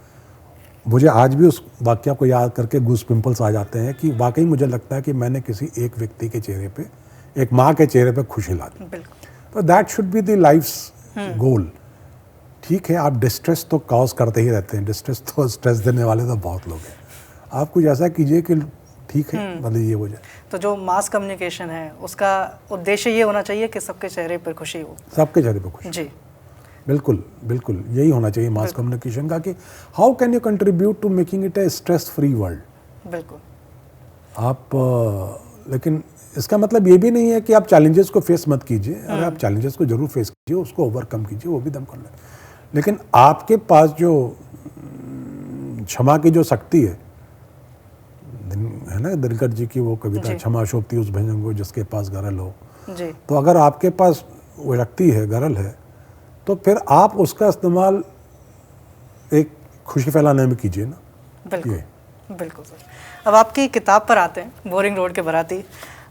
मुझे आज भी उस वाक़या को याद करके गूस पिंपल्स आ जाते हैं कि वाकई मुझे लगता है कि मैंने किसी एक व्यक्ति के चेहरे पे, एक माँ के चेहरे पे खुशी ला दी। तो that should be the life's goal. ठीक है, आप डिस्ट्रेस तो कॉज करते ही रहते हैं, डिस्ट्रेस तो स्ट्रेस देने वाले तो बहुत लोग हैं। आप कुछ ऐसा कीजिए कि ठीक है, मतलब ये हो जाए। तो जो मास कम्युनिकेशन है उसका उद्देश्य ये होना चाहिए कि सबके चेहरे पर खुशी हो। सबके चेहरे पर खुशी। जी बिल्कुल बिल्कुल, यही होना चाहिए मास कम्युनिकेशन का, कि how can you contribute to making it a stress free world. बिल्कुल। आप लेकिन इसका मतलब ये भी नहीं है कि आप चैलेंजेस को फेस मत कीजिए। अगर आप चैलेंजेस को जरूर फेस कीजिए, उसको ओवरकम कीजिए, वो भी दम कर लें। लेकिन आपके पास जो क्षमा की जो शक्ति है ना, दिनकर जी की वो कविता, क्षमा शोभती उस भंजन को जिसके पास गरल हो। जी। तो अगर आपके पास वो शक्ति है, गरल है, तो फिर आप उसका इस्तेमाल एक खुशी फैलाने में कीजिए ना। बिल्कुल बिल्कुल सर। अब आपकी किताब पर आते हैं, बोरिंग रोड के बराती।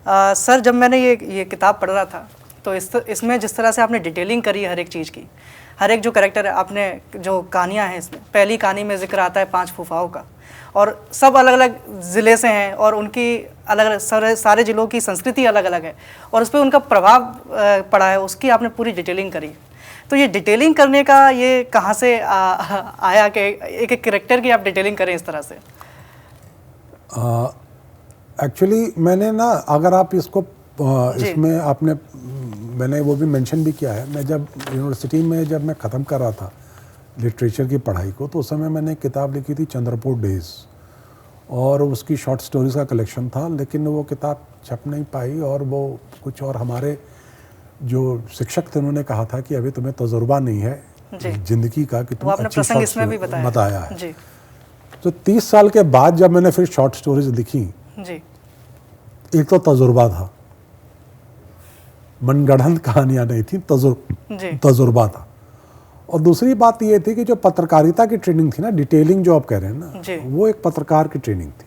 सर, जब मैंने ये किताब पढ़ रहा था तो इसमें जिस तरह से आपने डिटेलिंग करी है हर एक चीज़ की, हर एक जो कैरेक्टर है, आपने जो कहानियाँ हैं इसमें, पहली कहानी में जिक्र आता है 5 फूफाओं का, और सब अलग अलग ज़िले से हैं और उनकी अलग अलग सारे ज़िलों की संस्कृति अलग अलग है और उस पर उनका प्रभाव पड़ा है, उसकी आपने पूरी डिटेलिंग करी। तो ये डिटेलिंग करने का ये कहाँ से आया कि एक एक कैरेक्टर की आप डिटेलिंग करें इस तरह से? एक्चुअली मैंने ना, अगर आप इसको इसमें आपने, मैंने वो भी मेंशन भी किया है, मैं जब यूनिवर्सिटी में जब मैं ख़त्म कर रहा था लिटरेचर की पढ़ाई को, तो उस समय मैंने एक किताब लिखी थी चंद्रपुर डेज, और उसकी शॉर्ट स्टोरीज़ का कलेक्शन था, लेकिन वो किताब छप नहीं पाई। और वो कुछ और हमारे जो शिक्षक थे उन्होंने कहा था कि अभी तुम्हें तजुर्बा नहीं है ज़िंदगी का कि तुम अच्छी शॉर्ट बताया है जी। तो 30 साल के बाद जब मैंने फिर शॉर्ट स्टोरीज लिखी जी, एक तो तजुर्बा था, मनगढ़ंत कहानियां नहीं थी, तजुर्बा था। और दूसरी बात ये थी कि जो पत्रकारिता की ट्रेनिंग थी ना, डिटेलिंग जो आप कह रहे हैं ना, वो एक पत्रकार की ट्रेनिंग थी।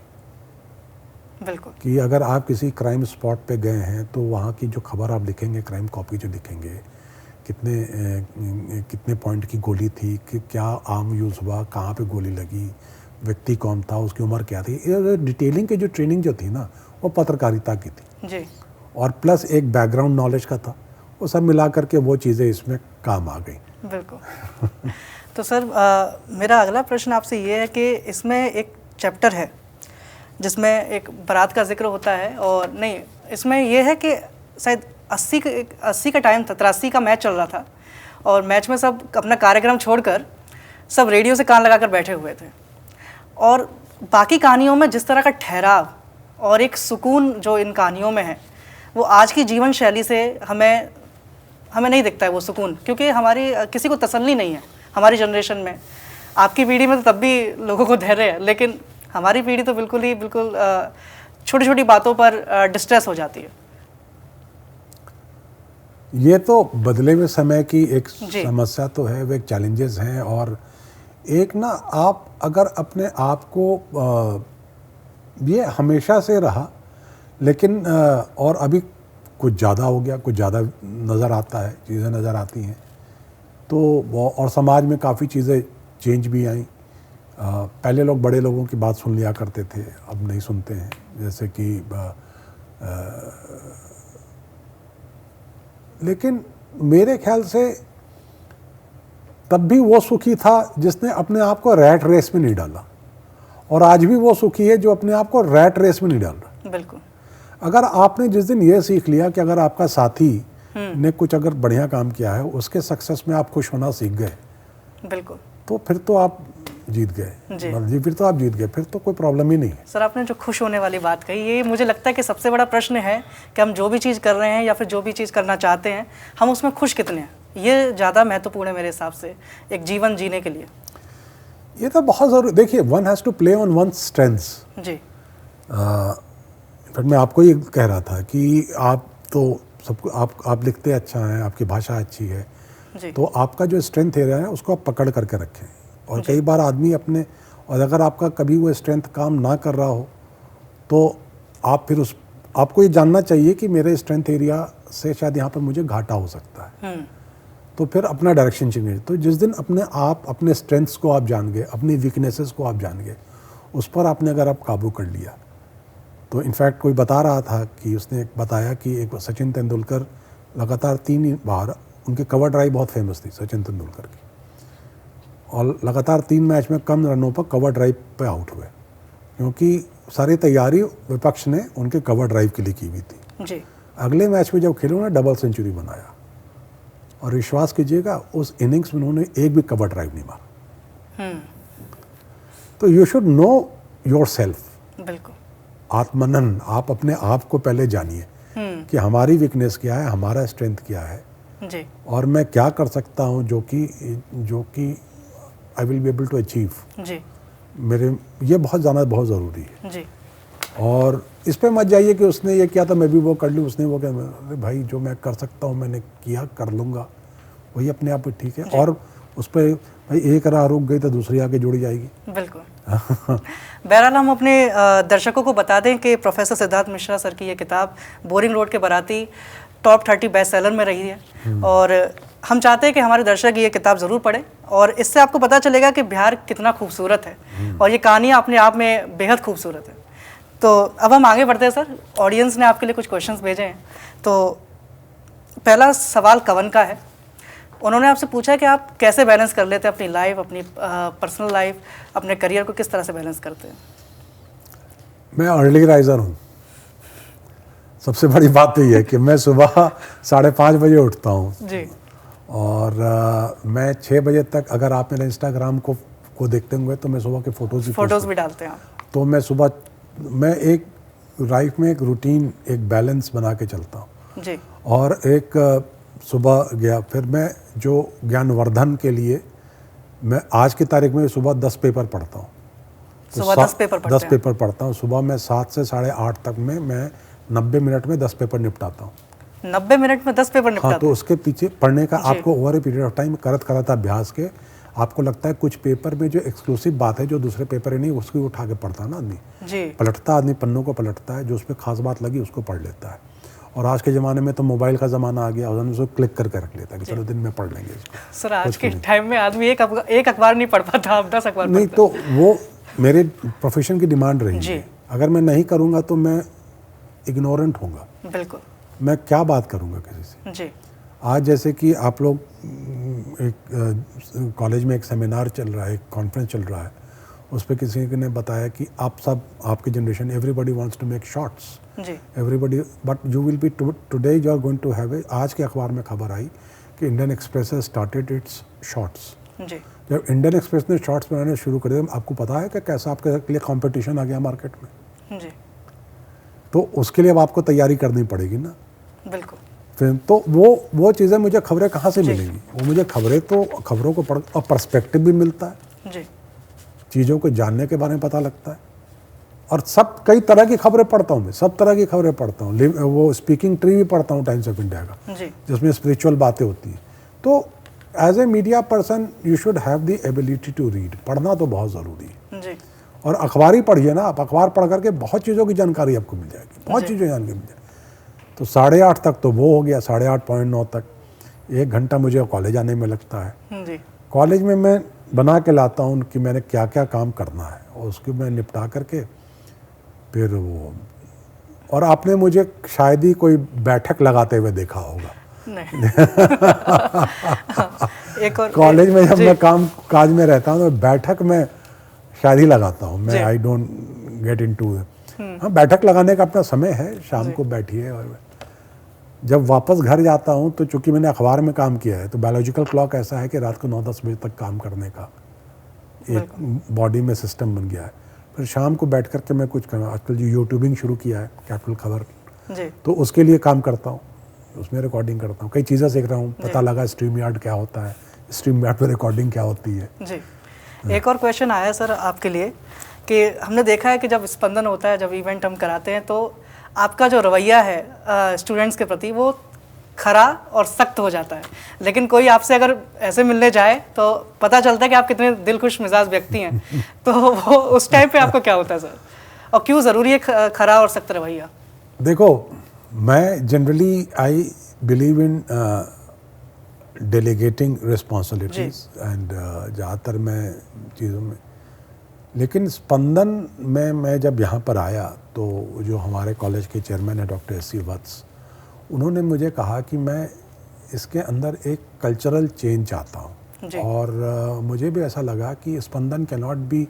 बिल्कुल। कि अगर आप किसी क्राइम स्पॉट पे गए हैं तो वहाँ की जो खबर आप लिखेंगे, क्राइम कॉपी जो लिखेंगे, कितने पॉइंट की गोली थी, कि क्या आर्म यूज़ हुआ, कहाँ पे गोली लगी, व्यक्ति कौन था, उसकी उम्र क्या थी, ये डिटेलिंग की जो ट्रेनिंग जो थी ना, वो पत्रकारिता की थी जी। और प्लस एक बैकग्राउंड नॉलेज का था, वो सब मिला करके वो चीज़ें इसमें काम आ गई। बिल्कुल। तो सर, मेरा अगला प्रश्न आपसे ये है कि इसमें एक चैप्टर है जिसमें एक बारात का जिक्र होता है, और नहीं, इसमें यह है कि शायद 80 का टाइम था, 83 का मैच चल रहा था, और मैच में सब अपना कार्यक्रम छोड़कर सब रेडियो से कान लगाकर बैठे हुए थे, और बाकी कहानियों में जिस तरह का ठहराव और एक सुकून जो इन कहानियों में है, वो आज की जीवन शैली से हमें नहीं दिखता है वो सुकून, क्योंकि हमारी किसी को तसल्ली नहीं है हमारी जनरेशन में। आपकी पीढ़ी में तो तब भी लोगों को धैर्य है, लेकिन हमारी पीढ़ी तो बिल्कुल छोटी छोटी बातों पर डिस्ट्रेस हो जाती है। ये तो बदले हुए समय की एक समस्या तो है, वो एक चैलेंजेस हैं। और एक ना, आप अगर अपने आप को, ये हमेशा से रहा, लेकिन और अभी कुछ ज़्यादा हो गया, कुछ ज़्यादा नज़र आता है, चीज़ें नज़र आती हैं, तो और समाज में काफ़ी चीज़ें चेंज भी आई। पहले लोग बड़े लोगों की बात सुन लिया करते थे, अब नहीं सुनते हैं। जैसे कि लेकिन मेरे ख्याल से तब भी वो सुखी था जिसने अपने आप को रैट रेस में नहीं डाला, और आज भी वो सुखी है जो अपने आप को रैट रेस में नहीं डाल रहा। बिल्कुल। अगर आपने जिस दिन ये सीख लिया कि अगर आपका साथी ने कुछ अगर बढ़िया काम किया है, उसके सक्सेस में आप खुश होना सीख गए, बिल्कुल, तो फिर तो आप जीत गए जी, फिर तो आप जीत गए, फिर तो कोई प्रॉब्लम ही नहीं है। सर, आपने जो खुश होने वाली बात कही, ये मुझे लगता है कि सबसे बड़ा प्रश्न है कि हम जो भी चीज़ कर रहे हैं या फिर जो भी चीज़ करना चाहते हैं, हम उसमें खुश कितने हैं, ये ज़्यादा महत्वपूर्ण है मेरे हिसाब से एक जीवन जीने के लिए। ये तो बहुत ज़रूरी, देखिए, one has to play on one strengths जी। मैं आपको ये कह रहा था कि आप तो सबको, आप लिखते अच्छा हैं, आपकी भाषा अच्छी है जी। तो आपका जो स्ट्रेंथ एरिया है उसको आप पकड़ करके रखें। और कई बार आदमी अपने, और अगर आपका कभी वो स्ट्रेंथ काम ना कर रहा हो तो आप फिर आपको ये जानना चाहिए कि मेरे स्ट्रेंथ एरिया से शायद यहाँ पर मुझे घाटा हो सकता है, तो फिर अपना डायरेक्शन चेंज। तो जिस दिन अपने स्ट्रेंथ्स को आप जान गए, अपनी वीकनेसेस को आप जान गए, उस पर आपने अगर आप काबू कर लिया, तो इनफैक्ट कोई बता रहा था कि उसने बताया कि एक सचिन तेंदुलकर लगातार 3 बार, उनकी कवर ड्राइव बहुत फेमस थी सचिन तेंदुलकर की, और लगातार 3 मैच में कम रनों पर कवर ड्राइव पे आउट हुए, क्योंकि सारी तैयारी विपक्ष ने उनके कवर ड्राइव के लिए की हुई थी जी। अगले मैच में जब खेले उन्होंने डबल सेंचुरी बनाया, और विश्वास कीजिएगा उस इनिंग्स में उन्होंने एक भी कवर ड्राइव नहीं मारा। तो you should know your self, बिल्कुल। आत्मनन, आप अपने आप को पहले जानिए कि हमारी वीकनेस क्या है, हमारा स्ट्रेंथ क्या है, जी। और मैं क्या कर सकता हूँ जो कि I will be able to achieve. जी। मेरे ये बहुत ज़्यादा बहुत ज़रूरी है। जी। और इस पे मत जाइए कि उसने ये किया था मैं भी वो कर लूँ, उसने वो किया। अरे भाई, जो मैं कर सकता हूँ मैंने किया, कर लूँगा, वही अपने आप में ठीक है। और उस पर भाई एक राह रुक गई तो दूसरी आगे जुड़ जाएगी। बिल्कुल। बहरहाल हम अपने दर्शकों को बता दें कि प्रोफेसर सिद्धार्थ मिश्रा सर की ये किताब बोरिंग रोड के बाराती टॉप 30 बेस्ट सेलर में रही है, और हम चाहते हैं कि हमारे दर्शक ये किताब ज़रूर पढ़ें, और इससे आपको पता चलेगा कि बिहार कितना खूबसूरत है, और ये कहानियाँ अपने आप में बेहद खूबसूरत है। तो अब हम आगे बढ़ते हैं सर, ऑडियंस ने आपके लिए कुछ क्वेश्चंस भेजे हैं। तो पहला सवाल कवन का है, उन्होंने आपसे पूछा है कि आप कैसे बैलेंस कर लेते हैं अपनी लाइफ, अपनी पर्सनल लाइफ, अपने करियर को किस तरह से बैलेंस करते हैं? मैं अर्ली राइजर हूँ। सबसे बड़ी बात तो ये है कि मैं सुबह 5:30 बजे उठता हूँ जी। और मैं 6 बजे तक, अगर आप मेरे इंस्टाग्राम को देखते होंगे तो मैं सुबह के फोटोज़ भी डालते हैं आप? तो मैं सुबह, मैं एक लाइफ में एक रूटीन, एक बैलेंस बना के चलता हूँ जी। और एक सुबह गया, फिर मैं जो ज्ञानवर्धन के लिए मैं आज की तारीख में सुबह 10 पेपर पढ़ता हूँ। सुबह 10 पेपर पढ़ते हैं? 10 पेपर पढ़ता हूँ सुबह मैं। 7 से 8:30 तक में मैं 90 मिनट में 10 पेपर निपटाता हूँ। 90 मिनट में 10 पेपर निपटाते? हाँ, तो उसके पीछे पढ़ने का आपको over a period of time करत अभ्यास के आपको लगता है कुछ पेपर में जो एक्सक्लूसिव बात है जो दूसरे पेपर ही नहीं, उसको उठा के पढ़ता है ना आदमी। जी। पलटता आदमी पन्नों को पलटता है, जो उस पर खास बात लगी उसको पढ़ लेता है। और आज के ज़माने में तो मोबाइल का ज़माना आ गया, उसको क्लिक करके रख लेता है कि चलो दिन में पढ़ लेंगे इसको। सर आज के टाइम में आदमी एक अखबार नहीं पढ़ पाता, आप 10 अखबार नहीं, तो वो मेरे प्रोफेशन की डिमांड रही है। अगर मैं नहीं करूँगा तो मैं इग्नोरेंट होऊंगा। बिल्कुल। मैं क्या बात करूँगा किसी से? जी। आज जैसे कि आप लोग एक कॉलेज में एक सेमिनार चल रहा है, एक कॉन्फ्रेंस चल रहा है, उस पर किसी ने बताया कि आप सब, आपकी generation, everybody wants to make shorts, everybody, but you will be today you are going to have a, आज के अखबार में खबर आई कि Indian Express has started its shorts. जब इंडियन एक्सप्रेस ने शॉर्ट्स बनाने शुरू कर दिया, आपको पता है कि कैसा आपके लिए कंपटीशन आ गया मार्केट में? जी। तो उसके लिए अब आपको तैयारी करनी पड़ेगी ना। बिल्कुल। फिर तो वो चीज़ें, मुझे खबरें कहाँ से मिलेंगी? वो मुझे खबरों को पढ़ और पर्सपेक्टिव भी मिलता है जी, चीज़ों को जानने के बारे में पता लगता है। और सब कई तरह की खबरें पढ़ता हूँ मैं, सब तरह की खबरें पढ़ता हूँ। वो स्पीकिंग ट्री भी पढ़ता हूँ टाइम्स ऑफ इंडिया का, जिसमें स्पिरिचुअल बातें होती हैं। तो as a media person you should have the ability to read. पढ़ना तो बहुत ज़रूरी है जी। और अखबार ही पढ़िए ना, आप अखबार पढ़ करके बहुत चीज़ों की जानकारी आपको मिल जाएगी, बहुत चीज़ें जानकारी मिल जाएगी। तो 8:30 तक तो वो हो गया, 8:30-9 तक 1 घंटा मुझे कॉलेज आने में लगता है जी। कॉलेज में मैं बना के लाता हूँ कि मैंने क्या क्या काम करना है, और उसको मैं निपटा करके फिर वो, और आपने मुझे शायद ही कोई बैठक लगाते हुए देखा होगा नहीं। एक और कॉलेज में जब मैं काम काज में रहता हूँ तो बैठक में शायद ही लगाता हूँ मैं। I don't get into. हाँ, बैठक लगाने का अपना समय है, शाम को बैठिए। और जब वापस घर जाता हूँ तो चूंकि मैंने अखबार में काम किया है, तो बायोलॉजिकल क्लॉक ऐसा है कि रात को 9-10 बजे तक काम करने का एक बॉडी में सिस्टम बन गया है। फिर शाम को बैठ करके मैं कुछ करना, आजकल जो यूट्यूबिंग शुरू किया है कैपिटल खबर जी, तो उसके लिए काम करता हूँ, उसमें रिकॉर्डिंग करता हूँ, कई चीज़ें सीख रहा हूँ। पता लगा स्ट्रीम यार्ड क्या होता है, स्ट्रीम यार्ड पर रिकॉर्डिंग क्या होती है जी। एक और क्वेश्चन आया सर आपके लिए कि हमने देखा है कि जब स्पंदन होता है, जब इवेंट हम कराते हैं, तो आपका जो रवैया है स्टूडेंट्स के प्रति वो खरा और सख्त हो जाता है। लेकिन कोई आपसे अगर ऐसे मिलने जाए तो पता चलता है कि आप कितने दिलखुश मिजाज व्यक्ति हैं। तो वो उस टाइम पे आपको क्या होता है सर, और क्यों ज़रूरी है खरा और सख्त रवैया? देखो, मैं generally I believe in delegating responsibilities and ज़्यादातर मैं चीज़ों में, लेकिन स्पंदन में मैं जब यहाँ पर आया तो जो हमारे कॉलेज के चेयरमैन है डॉक्टर एस.सी. वत्स, उन्होंने मुझे कहा कि मैं इसके अंदर एक कल्चरल चेंज चाहता हूँ, जी। और मुझे भी ऐसा लगा कि Spandan can not be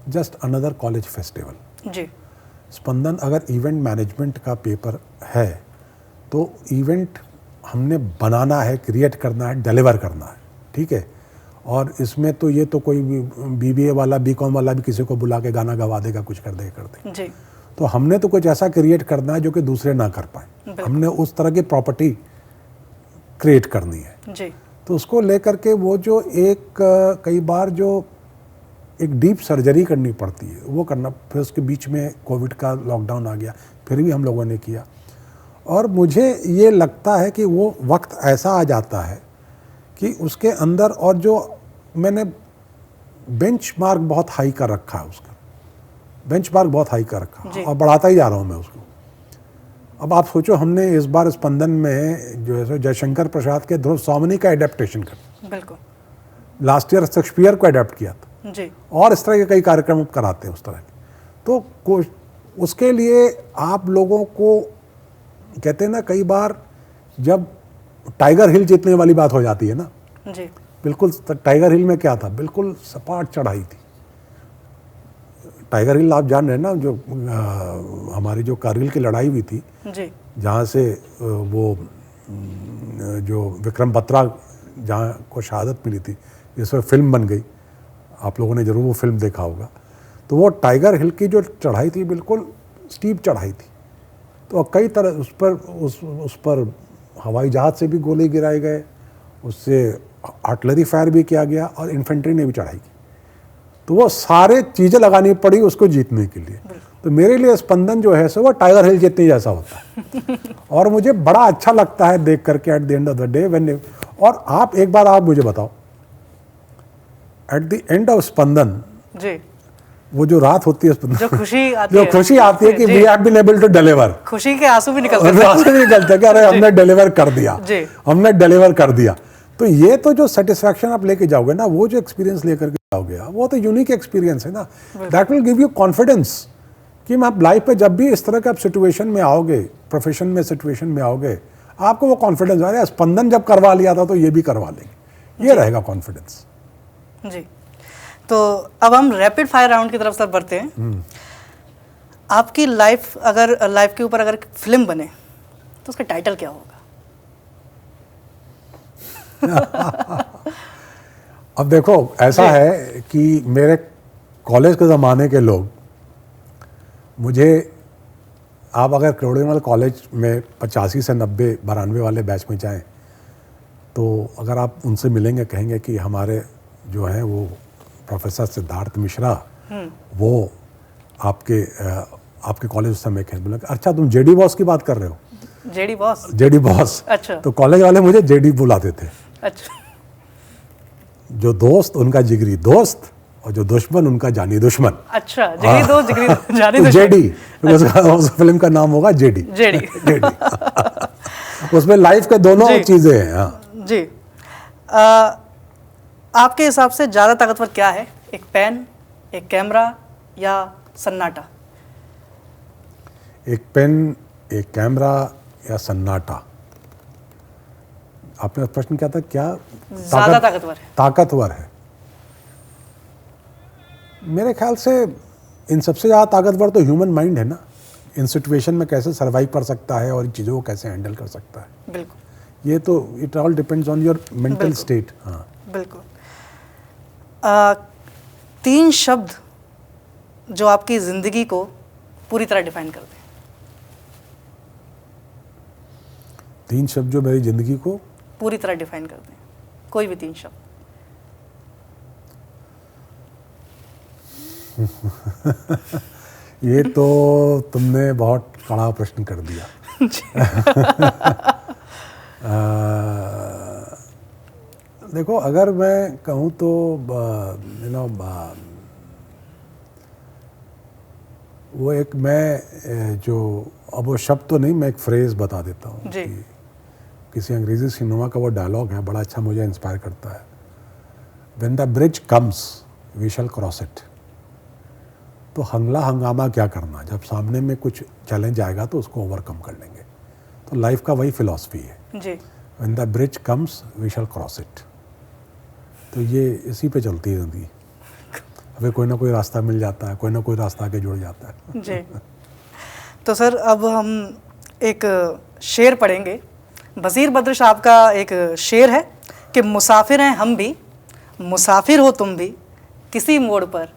just another college festival. जी। स्पंदन अगर इवेंट मैनेजमेंट का पेपर है तो इवेंट हमने बनाना है, क्रिएट करना है, डिलीवर करना है, ठीक है। और इसमें तो ये तो कोई BBA वाला, BCom वाला भी किसी को बुला के गाना गवा देगा, कुछ कर देगा। जी। तो हमने तो कुछ ऐसा क्रिएट करना है जो कि दूसरे ना कर पाए। हमने उस तरह की प्रॉपर्टी क्रिएट करनी है। जी। तो उसको लेकर के वो जो एक कई बार जो एक डीप सर्जरी करनी पड़ती है वो करना, फिर उसके बीच में कोविड का लॉकडाउन आ गया, फिर भी हम लोगों ने किया। और मुझे ये लगता है कि वो वक्त ऐसा आ जाता है कि उसके अंदर, और जो मैंने बेंचमार्क बहुत हाई कर रखा है, उसका बेंचमार्क बहुत हाई कर रखा है और बढ़ाता ही जा रहा हूँ मैं उसको। अब आप सोचो, हमने इस बार स्पंदन में जो है जयशंकर प्रसाद के ध्रुव स्वामिनी का एडेप्टेशन कर, बिल्कुल, लास्ट ईयर शेक्सपियर को एडेप्ट किया था जी। और इस तरह के कई कार्यक्रम कराते हैं उस तरह के। तो उसके लिए आप लोगों को कहते हैं ना, कई बार जब टाइगर हिल जीतने वाली बात हो जाती है ना, जी। बिल्कुल टाइगर हिल में क्या था, बिल्कुल सपाट चढ़ाई थी। टाइगर हिल आप जान रहे हैं ना, जो हमारी जो कारगिल की लड़ाई हुई थी, जी। जहाँ से वो जो विक्रम बत्रा जहाँ को शहादत मिली थी, जिसमें फिल्म बन गई, आप लोगों ने जरूर वो फिल्म देखा होगा। तो वो टाइगर हिल की जो चढ़ाई थी बिल्कुल स्टीप चढ़ाई थी। तो कई तरह उस पर हवाई जहाज़ से भी गोले गिराए गए, उससे आर्टिलरी फायर भी किया गया और इन्फेंट्री ने भी चढ़ाई की। तो वो सारे चीज़ें लगानी पड़ी उसको जीतने के लिए। तो मेरे लिए स्पंदन जो है सो वो टाइगर हिल जीतने जैसा होता है और मुझे बड़ा अच्छा लगता है देख करके at the end of the day when. और आप एक बार आप मुझे बताओ, एट द एंड ऑफ स्पंदन, जी, वो जो रात होती है स्पंदन, जो खुशी आती जो है, खुशी आती है कि we have been able to deliver, खुशी के आंसू भी निकलते हैं। आंसू भी निकलते हैं कि अरे हमने डिलीवर कर दिया, जी। हमने डिलीवर कर दिया। तो ये तो जो सेटिस्फैक्शन आप लेके जाओगे ना, वो जो एक्सपीरियंस लेकर के जाओगे, वो तो यूनिक एक्सपीरियंस है ना। That will give you confidence कि आप लाइफ पे जब भी इस तरह का सिचुएशन में आओगे, प्रोफेशन में सिचुएशन में आओगे, आपको वो कॉन्फिडेंस, अरे स्पंदन जब करवा लिया था तो ये भी करवा लेंगे, ये रहेगा कॉन्फिडेंस। जी। तो अब हम रैपिड फायर राउंड की तरफ से बढ़ते हैं। आपकी लाइफ के ऊपर अगर फिल्म बने तो उसका टाइटल क्या होगा? अब देखो, ऐसा है कि मेरे कॉलेज के ज़माने के लोग मुझे, आप अगर करोड़ीमल कॉलेज में 85 से 90 92 वाले बैच में जाएं, तो अगर आप उनसे मिलेंगे, कहेंगे कि हमारे जो हैं वो प्रोफेसर सिद्धार्थ मिश्रा, वो आपके कॉलेज उस समय के। बोला, अच्छा तुम जेडी बॉस की बात कर रहे हो? JD boss? JD boss. अच्छा। तो कॉलेज वाले मुझे जेडी बुलाते थे। अच्छा। जो दोस्त उनका जिगरी दोस्त और जो दुश्मन उनका जानी दुश्मन। अच्छा, जिगरी दोस्त, जिगरी जानी दुश्मन। जेडी, उस फिल्म का नाम होगा जेडी। जेडी। जेडी। उसमें लाइफ के दोनों चीजें हैं। हाँ जी। आपके हिसाब से ज़्यादा ताकतवर क्या है, एक पेन, एक कैमरा या सन्नाटा? एक पेन, एक कैमरा या सन्नाटा? आपने प्रश्न क्या था, क्या ज़्यादा ताकतवर है? ताकतवर है, मेरे ख्याल से इन सबसे ज़्यादा ताकतवर तो ह्यूमन माइंड है ना। इन सिचुएशन में कैसे सर्वाइव कर सकता है और इन चीज़ों को कैसे हैंडल कर सकता है। बिल्कुल। ये तो it all depends on your mental state. हाँ बिल्कुल। 3 शब्द जो आपकी ज़िंदगी को पूरी तरह डिफाइन कर दें। 3 शब्द जो मेरी ज़िंदगी को पूरी तरह डिफाइन कर दें, कोई भी 3 शब्द। ये तो तुमने बहुत कड़ा प्रश्न कर दिया। देखो, अगर मैं कहूँ तो वो एक, मैं जो, अब वो शब्द तो नहीं, मैं एक फ्रेज बता देता हूँ कि किसी अंग्रेजी सिनेमा का वो डायलॉग है, बड़ा अच्छा मुझे इंस्पायर करता है। When the bridge comes, we shall cross it। तो हंगला हंगामा क्या करना, जब सामने में कुछ चैलेंज आएगा तो उसको ओवरकम कर लेंगे। तो लाइफ का वही फिलॉसफी है, जी when the bridge comes we shall cross it. तो ये इसी पे चलती है ज़िंदगी। हमें कोई ना कोई रास्ता मिल जाता है, कोई ना कोई रास्ता आके जुड़ जाता है। जी। तो सर अब हम एक शेर पढ़ेंगे। बशीर बद्र साहब का एक शेर है कि मुसाफिर हैं हम भी, मुसाफिर हो तुम भी, किसी मोड़ पर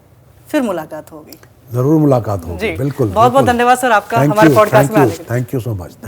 फिर मुलाकात होगी। ज़रूर मुलाकात होगी, जी बिल्कुल। बहुत बहुत धन्यवाद सर आपका हमारे पॉडकास्ट में आने के लिए। Thank you so much.